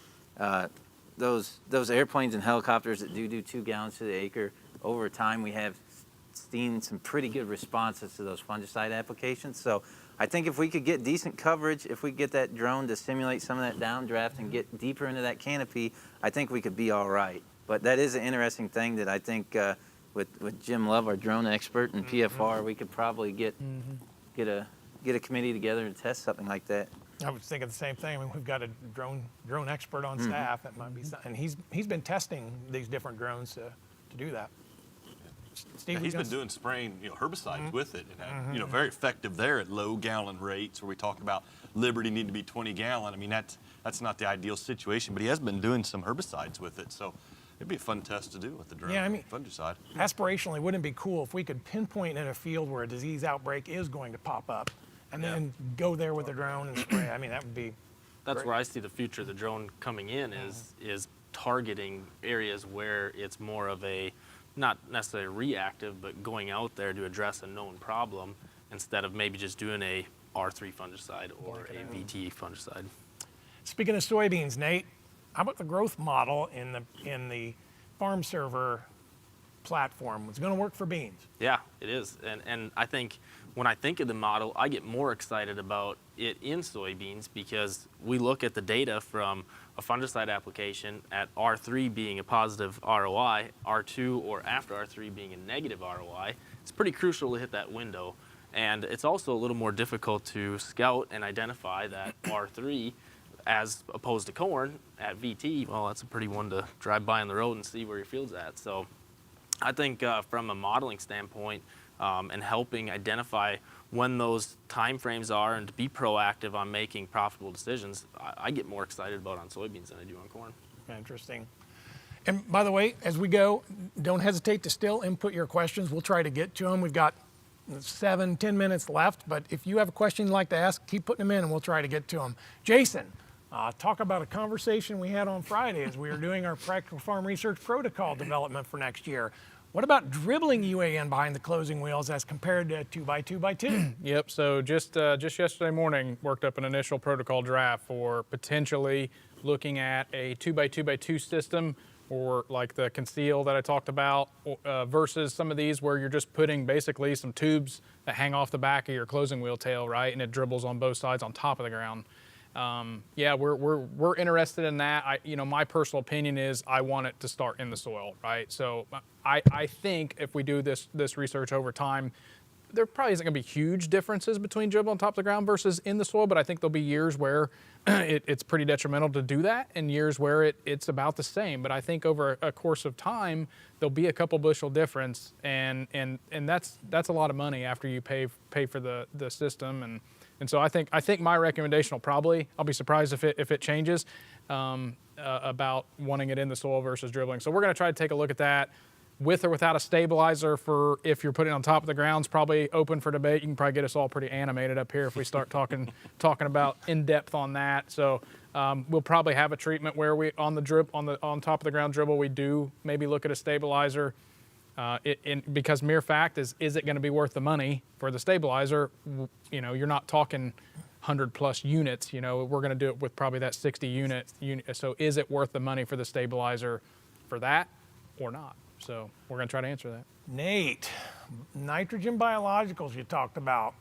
those airplanes and helicopters that do 2 gallons to the acre, over time we have seen some pretty good responses to those fungicide applications. So I think if we could get decent coverage, if we get that drone to simulate some of that downdraft and get deeper into that canopy, I think we could be all right. But that is an interesting thing that I think with Jim Love, our drone expert, and PFR, we could probably get a committee together to test something like that. I was thinking the same thing. I mean, we've got a drone expert on staff. That might be something. And he's been testing these different drones to do that. Steve, he's been doing spraying herbicides with it, and very effective there at low gallon rates, where we talk about Liberty need to be 20 gallon. I mean, that's not the ideal situation, but he has been doing some herbicides with it, so it'd be a fun test to do with the drone. Yeah, I mean, fungicide. Aspirationally, wouldn't it be cool if we could pinpoint in a field where a disease outbreak is going to pop up, and then go there with a drone and spray? I mean, that would be. That's great. where I see the future of the drone coming in is targeting areas where it's more of a, not necessarily reactive, but going out there to address a known problem instead of maybe just doing a R3 fungicide or a VT fungicide. Speaking of soybeans, Nate, how about the growth model in the FARMserver platform? It's going to work for beans. Yeah, it is. And I think when I think of the model, I get more excited about it in soybeans because we look at the data from a fungicide application at R3 being a positive ROI, R2 or after R3 being a negative ROI. It's pretty crucial to hit that window. And it's also a little more difficult to scout and identify that R3 as opposed to corn at VT. Well, that's a pretty one to drive by on the road and see where your field's at. So I think from a modeling standpoint and helping identify when those time frames are and to be proactive on making profitable decisions, I get more excited about on soybeans than I do on corn. Interesting. And by the way, as we go, don't hesitate to still input your questions. We'll try to get to them. We've got 7-10 minutes left, but if you have a question you'd like to ask, keep putting them in and we'll try to get to them. Jason, talk about a conversation we had on Friday as we were doing our practical farm research protocol development for next year. What about dribbling UAN behind the closing wheels as compared to 2x2x2? Yep, so just yesterday morning, worked up an initial protocol draft for potentially looking at a 2x2x2 system, or like the conceal that I talked about, versus some of these where you're just putting basically some tubes that hang off the back of your closing wheel tail, right? And it dribbles on both sides on top of the ground. Yeah, we're interested in that. My personal opinion is I want it to start in the soil, right? So I think if we do this research over time, there probably isn't going to be huge differences between dribble on top of the ground versus in the soil, but I think there'll be years where it's pretty detrimental to do that, and years where it's about the same. But I think over a course of time, there'll be a couple bushel difference, and that's a lot of money after you pay for the system. And so I think my recommendation will probably, I'll be surprised if it changes, about wanting it in the soil versus dribbling. So we're going to try to take a look at that. With or without a stabilizer, for if you're putting it on top of the ground, is probably open for debate. You can probably get us all pretty animated up here if we start talking about in depth on that. So we'll probably have a treatment where we on top of the ground dribble, we do maybe look at a stabilizer. Because mere fact is it going to be worth the money for the stabilizer? You're not talking 100+ units. We're going to do it with probably that 60 unit. So is it worth the money for the stabilizer for that or not? So we're going to try to answer that. Nate, nitrogen biologicals you talked about.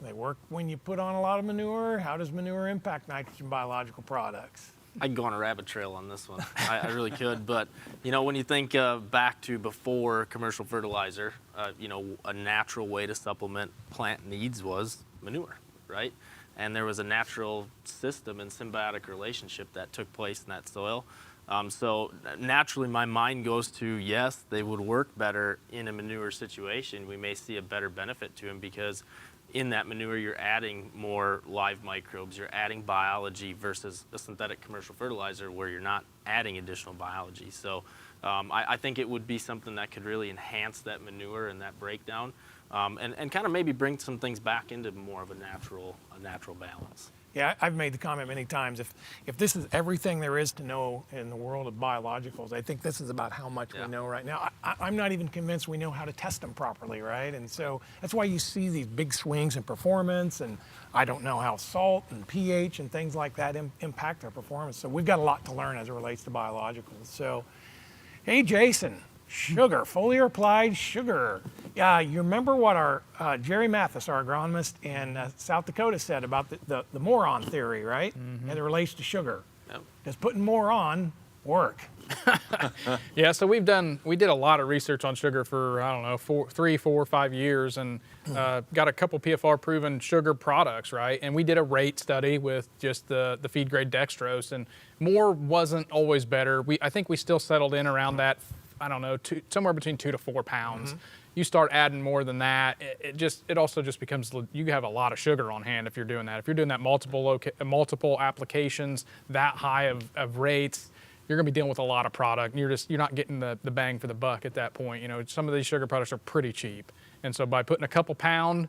They work when you put on a lot of manure. How does manure impact nitrogen biological products? I could go on a rabbit trail on this one. I really could. But, when you think back to before commercial fertilizer, a natural way to supplement plant needs was manure, right? And there was a natural system and symbiotic relationship that took place in that soil. So naturally, my mind goes to, yes, they would work better in a manure situation. We may see a better benefit to them because in that manure, you're adding more live microbes, you're adding biology versus a synthetic commercial fertilizer where you're not adding additional biology. So I think it would be something that could really enhance that manure and that breakdown, and kind of maybe bring some things back into more of a natural balance. Yeah, I've made the comment many times, if this is everything there is to know in the world of biologicals, I think this is about how much we know right now. I'm not even convinced we know how to test them properly, right? And so that's why you see these big swings in performance, and I don't know how salt and pH and things like that impact our performance. So we've got a lot to learn as it relates to biologicals. So, hey, Jason. Sugar, foliar applied sugar. Yeah, you remember what our Jerry Mathis, our agronomist in South Dakota, said about the more on theory, right? Mm-hmm. And it relates to sugar. Yep. Does putting more on work? Yeah, so we did a lot of research on sugar for, 3, 4, 5 years, and got a couple PFR proven sugar products, right? And we did a rate study with just the feed grade dextrose, and more wasn't always better. I think we still settled in around that, somewhere between 2 to 4 pounds. Mm-hmm. You start adding more than that, it also just becomes, you have a lot of sugar on hand if you're doing that. If you're doing that multiple applications, that high of rates, you're going to be dealing with a lot of product, and you're not getting the bang for the buck at that point. Some of these sugar products are pretty cheap, and so by putting a couple pound,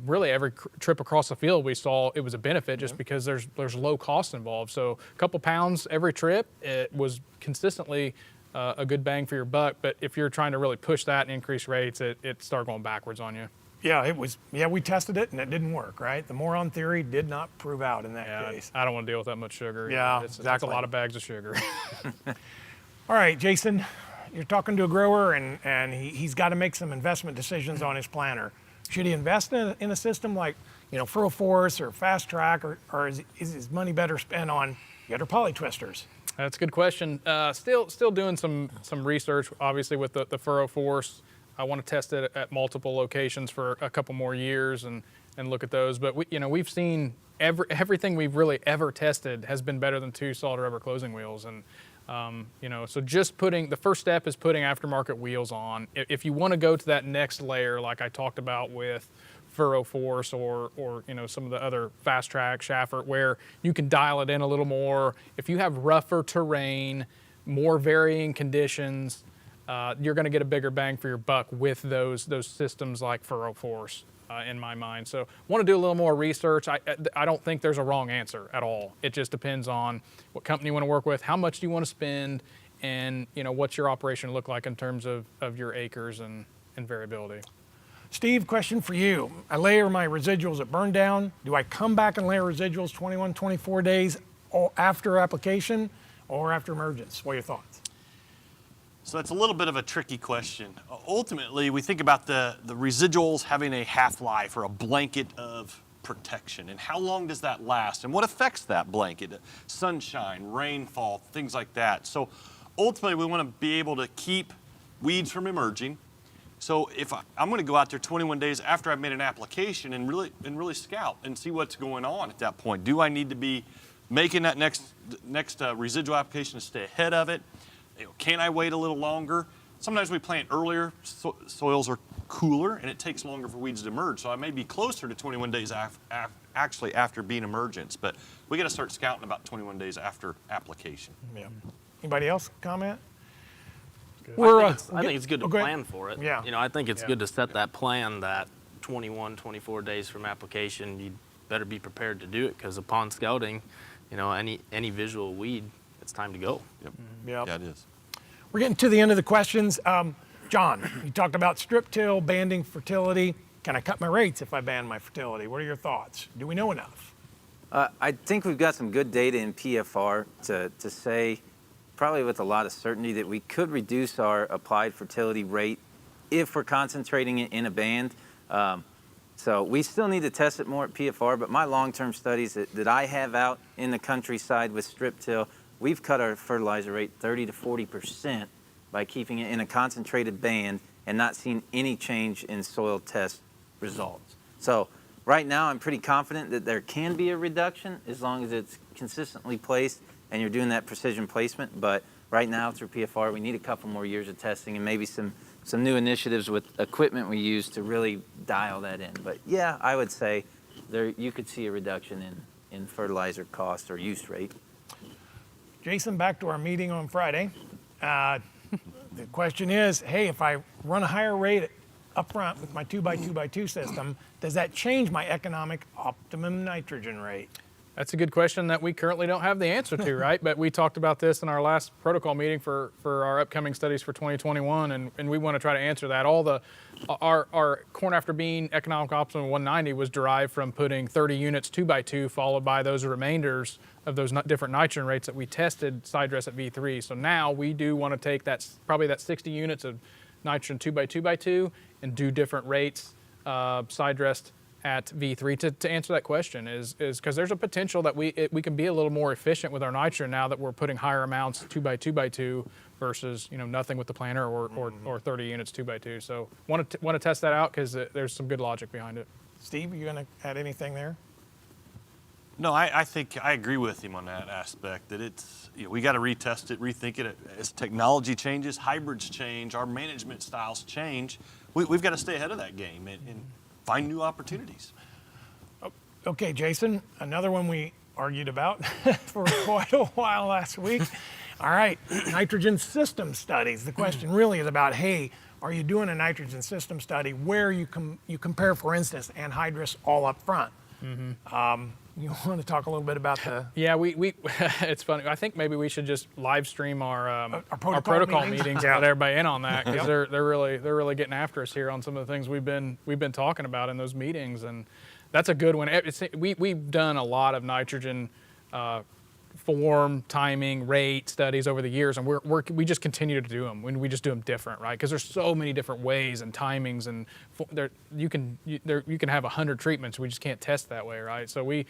really every trip across the field we saw it was a benefit just because there's low cost involved. So a couple pounds every trip, it was consistently a good bang for your buck. But if you're trying to really push that and increase rates, it started going backwards on you. Yeah, we tested it and it didn't work, right? The moron theory did not prove out in that case. I don't want to deal with that much sugar. Yeah, exactly. That's a lot of bags of sugar. All right, Jason, you're talking to a grower and he's got to make some investment decisions on his planter. Should he invest in a system like, Furrow Force or Fast Track, or is his money better spent on Yetter poly twisters? That's a good question. Still doing some research, obviously, with the Furrow Force. I want to test it at multiple locations for a couple more years and look at those. But we've seen everything we've really ever tested has been better than 2 solid rubber closing wheels. And so just the first step is putting aftermarket wheels on. If you want to go to that next layer, like I talked about with Furrow Force or some of the other Fast Track, Schaffert, where you can dial it in a little more. If you have rougher terrain, more varying conditions, you're going to get a bigger bang for your buck with those systems like Furrow Force, in my mind. So want to do a little more research. I don't think there's a wrong answer at all. It just depends on what company you want to work with, how much do you want to spend, and what's your operation look like in terms of your acres and variability. Steve, question for you. I layer my residuals at burn down. Do I come back and layer residuals 21, 24 days after application or after emergence? What are your thoughts? So that's a little bit of a tricky question. Ultimately, we think about the residuals having a half-life or a blanket of protection, and how long does that last, and what affects that blanket? Sunshine, rainfall, things like that. So ultimately, we want to be able to keep weeds from emerging. So if I'm going to go out there 21 days after I've made an application and really scout and see what's going on at that point. Do I need to be making that next residual application to stay ahead of it? Can I wait a little longer? Sometimes we plant earlier, soils are cooler, and it takes longer for weeds to emerge. So I may be closer to 21 days actually after being emergence, but we got to start scouting about 21 days after application. Yeah. Anybody else comment? I think it's good to plan for it. Yeah. I think it's good to set that plan that 21, 24 days from application, you better be prepared to do it, because upon scouting, any visual weed, it's time to go. Yep. Yep. Yeah, it is. We're getting to the end of the questions. John, you talked about strip till, banding fertility. Can I cut my rates if I ban my fertility? What are your thoughts? Do we know enough? I think we've got some good data in PFR to say, probably with a lot of certainty, that we could reduce our applied fertility rate if we're concentrating it in a band. So we still need to test it more at PFR, but my long-term studies that I have out in the countryside with strip till, we've cut our fertilizer rate 30 to 40% by keeping it in a concentrated band and not seeing any change in soil test results. So right now I'm pretty confident that there can be a reduction as long as it's consistently placed and you're doing that precision placement. But right now through PFR, we need a couple more years of testing and maybe some new initiatives with equipment we use to really dial that in. But yeah, I would say you could see a reduction in fertilizer cost or use rate. Jason, back to our meeting on Friday. The question is, hey, if I run a higher rate up front with my 2x2x2 system, does that change my economic optimum nitrogen rate? That's a good question that we currently don't have the answer to, right? But we talked about this in our last protocol meeting for our upcoming studies for 2021, and we want to try to answer that. Our corn after bean economic optimum 190 was derived from putting 30 units 2x2 followed by those remainders of those different nitrogen rates that we tested side dress at V3. So now we do want to take probably that 60 units of nitrogen 2x2x2 and do different rates side dressed at V3 to answer that question is because there's a potential that we can be a little more efficient with our nitrogen now that we're putting higher amounts 2x2x2 versus nothing with the planter or 30 units 2x2. So want to test that out because there's some good logic behind it. Steve, are you going to add anything there? No, I think I agree with him on that aspect, that it's, we got to retest it, rethink it. As technology changes, hybrids change, our management styles change, we've got to stay ahead of that game and find new opportunities. Okay, Jason, another one we argued about for quite a while last week. All right, nitrogen system studies. The question really is about, hey, are you doing a nitrogen system study where you compare, for instance, anhydrous all up front? Mm-hmm. You want to talk a little bit about the... Yeah, we it's funny. I think maybe we should just live stream our protocol meetings and let everybody in on that, because they're really getting after us here on some of the things we've been talking about in those meetings, and that's a good one. We've done a lot of nitrogen form, timing, rate studies over the years, and we just continue to do them. We just do them different, right? Because there's so many different ways and timings, and you can have 100 treatments. We just can't test that way, right? So we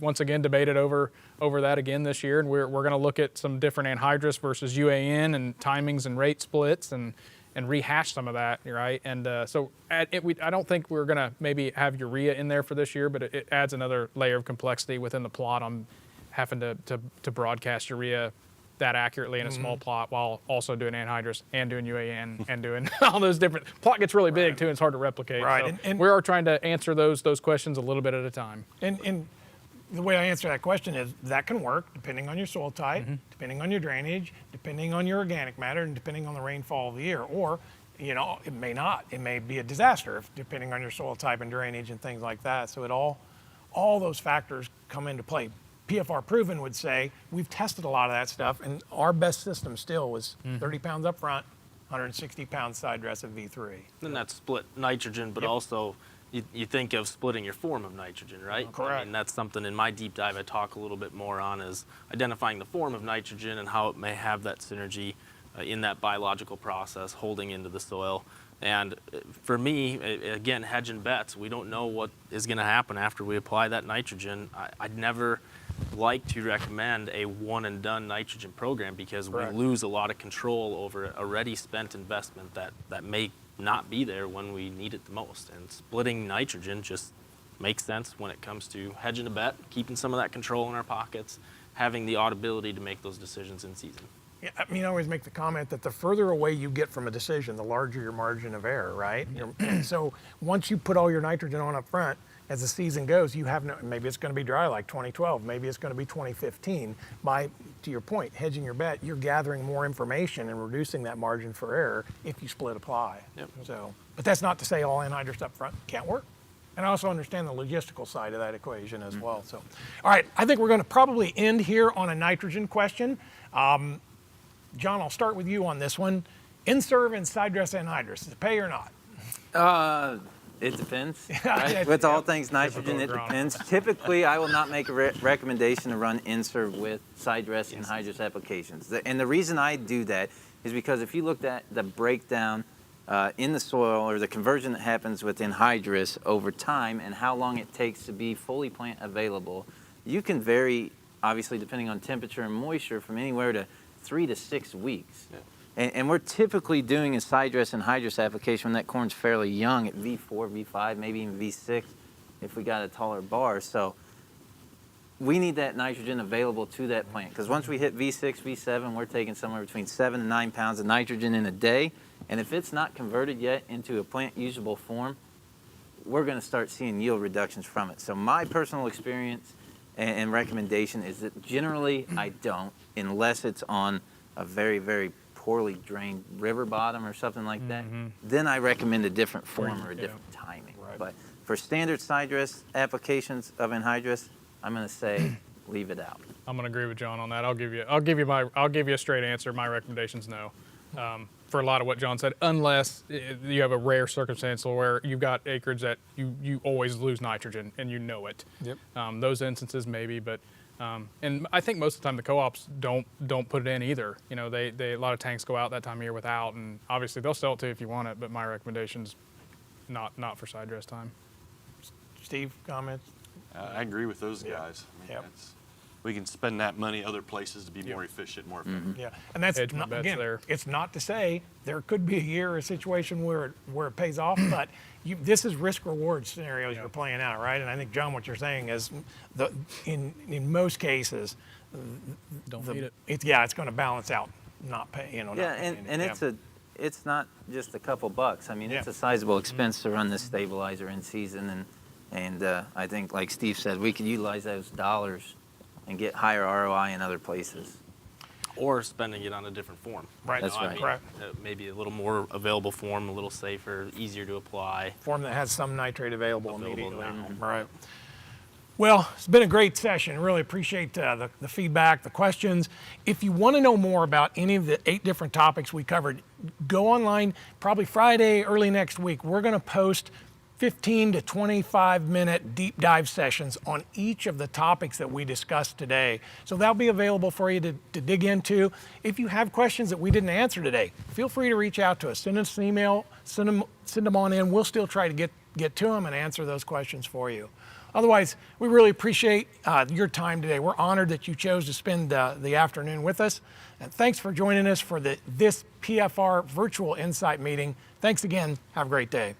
once again debated over that again this year, and we're going to look at some different anhydrous versus UAN and timings and rate splits and rehash some of that, right? And so I don't think we're going to maybe have urea in there for this year, but it adds another layer of complexity within the plot on having to broadcast urea that accurately in a small plot while also doing anhydrous and doing UAN and doing all those different. Plot gets really big too, and it's hard to replicate. Right. So and we are trying to answer those questions a little bit at a time. And the way I answer that question is that can work depending on your soil type, depending on your drainage, depending on your organic matter, and depending on the rainfall of the year. Or, it may not. It may be a disaster depending on your soil type and drainage and things like that. So all those factors come into play. PFR Proven would say, we've tested a lot of that stuff, and our best system still was 30 pounds up front, 160 pounds side dress at V3. And that's split nitrogen, but also you think of splitting your form of nitrogen, right? Correct. I mean, that's something in my deep dive I talk a little bit more on, is identifying the form of nitrogen and how it may have that synergy in that biological process holding into the soil. And for me, again, hedging bets, we don't know what is going to happen after we apply that nitrogen. I'd never like to recommend a one and done nitrogen program, because Correct. we lose a lot of control over a already spent investment that may not be there when we need it the most. And splitting nitrogen just makes sense when it comes to hedging a bet, keeping some of that control in our pockets, having the audibility to make those decisions in season. Yeah, I mean, I always make the comment that the further away you get from a decision, the larger your margin of error, right? And so once you put all your nitrogen on up front, as the season goes, you have no, maybe it's going to be dry like 2012, maybe it's going to be 2015. To your point, hedging your bet, you're gathering more information and reducing that margin for error if you split apply. Yep. So, but that's not to say all anhydrous up front can't work. And I also understand the logistical side of that equation as well. So, all right, I think we're going to probably end here on a nitrogen question. John, I'll start with you on this one. Inserve and side dress anhydrous, is it pay or not? It depends. Yeah. Right? With all things nitrogen, it Typical depends. Typically, I will not make a recommendation to run Inserve with side dress and hydrous applications. And the reason I do that is because if you looked at the breakdown in the soil, or the conversion that happens within hydrous over time and how long it takes to be fully plant available, you can vary, obviously, depending on temperature and moisture, from anywhere to 3 to 6 weeks. Yeah. And we're typically doing a side dress and hydrous application when that corn's fairly young at V4, V5, maybe even V6 if we got a taller bar. So we need that nitrogen available to that plant, because once we hit V6, V7, we're taking somewhere between 7 and 9 pounds of nitrogen in a day. And if it's not converted yet into a plant usable form, we're going to start seeing yield reductions from it. So my personal experience and recommendation is that generally I don't, unless it's on a very, very poorly drained river bottom or something like that. Then I recommend a different form or a different timing. Right. But for standard side dress applications of anhydrous, I'm going to say leave it out. I'm going to agree with John on that. I'll give you a straight answer. My recommendation's no. For a lot of what John said, unless you have a rare circumstance where you've got acreage that you always lose nitrogen and you know it. Yep. Those instances maybe, but and I think most of the time the co-ops don't put it in either. You know, they a lot of tanks go out that time of year without, and obviously they'll sell it to you if you want it. But my recommendation's not for side dress time. Steve, comments? I agree with those guys. I mean, Yep. we can spend that money other places to be more efficient, more effective. Yeah, and that's Hedge my not, bets again, there. it's not to say there could be a year or a situation where it pays off, but this is risk reward scenarios you're playing out, right? And I think, John, what you're saying is in most cases, Don't need it. it's going to balance out, not pay, Yeah, not and paying it. it's not just a couple bucks. I mean, it's a sizable expense to run this stabilizer in season, and I think, like Steve said, we could utilize those dollars and get higher ROI in other places. Or spending it on a different form. Right, That's right. Correct. Maybe a little more available form, a little safer, easier to apply. Form that has some nitrate available immediately. now. Right. Well, it's been a great session. Really appreciate the feedback, the questions. If you want to know more about any of the 8 different topics we covered, go online. Probably Friday, early next week, we're going to post 15 to 25-minute deep dive sessions on each of the topics that we discussed today. So that'll be available for you to dig into. If you have questions that we didn't answer today, feel free to reach out to us. Send us an email, send them on in. We'll still try to get to them and answer those questions for you. Otherwise, we really appreciate your time today. We're honored that you chose to spend the afternoon with us. And thanks for joining us for this PFR virtual Insight meeting. Thanks again. Have a great day.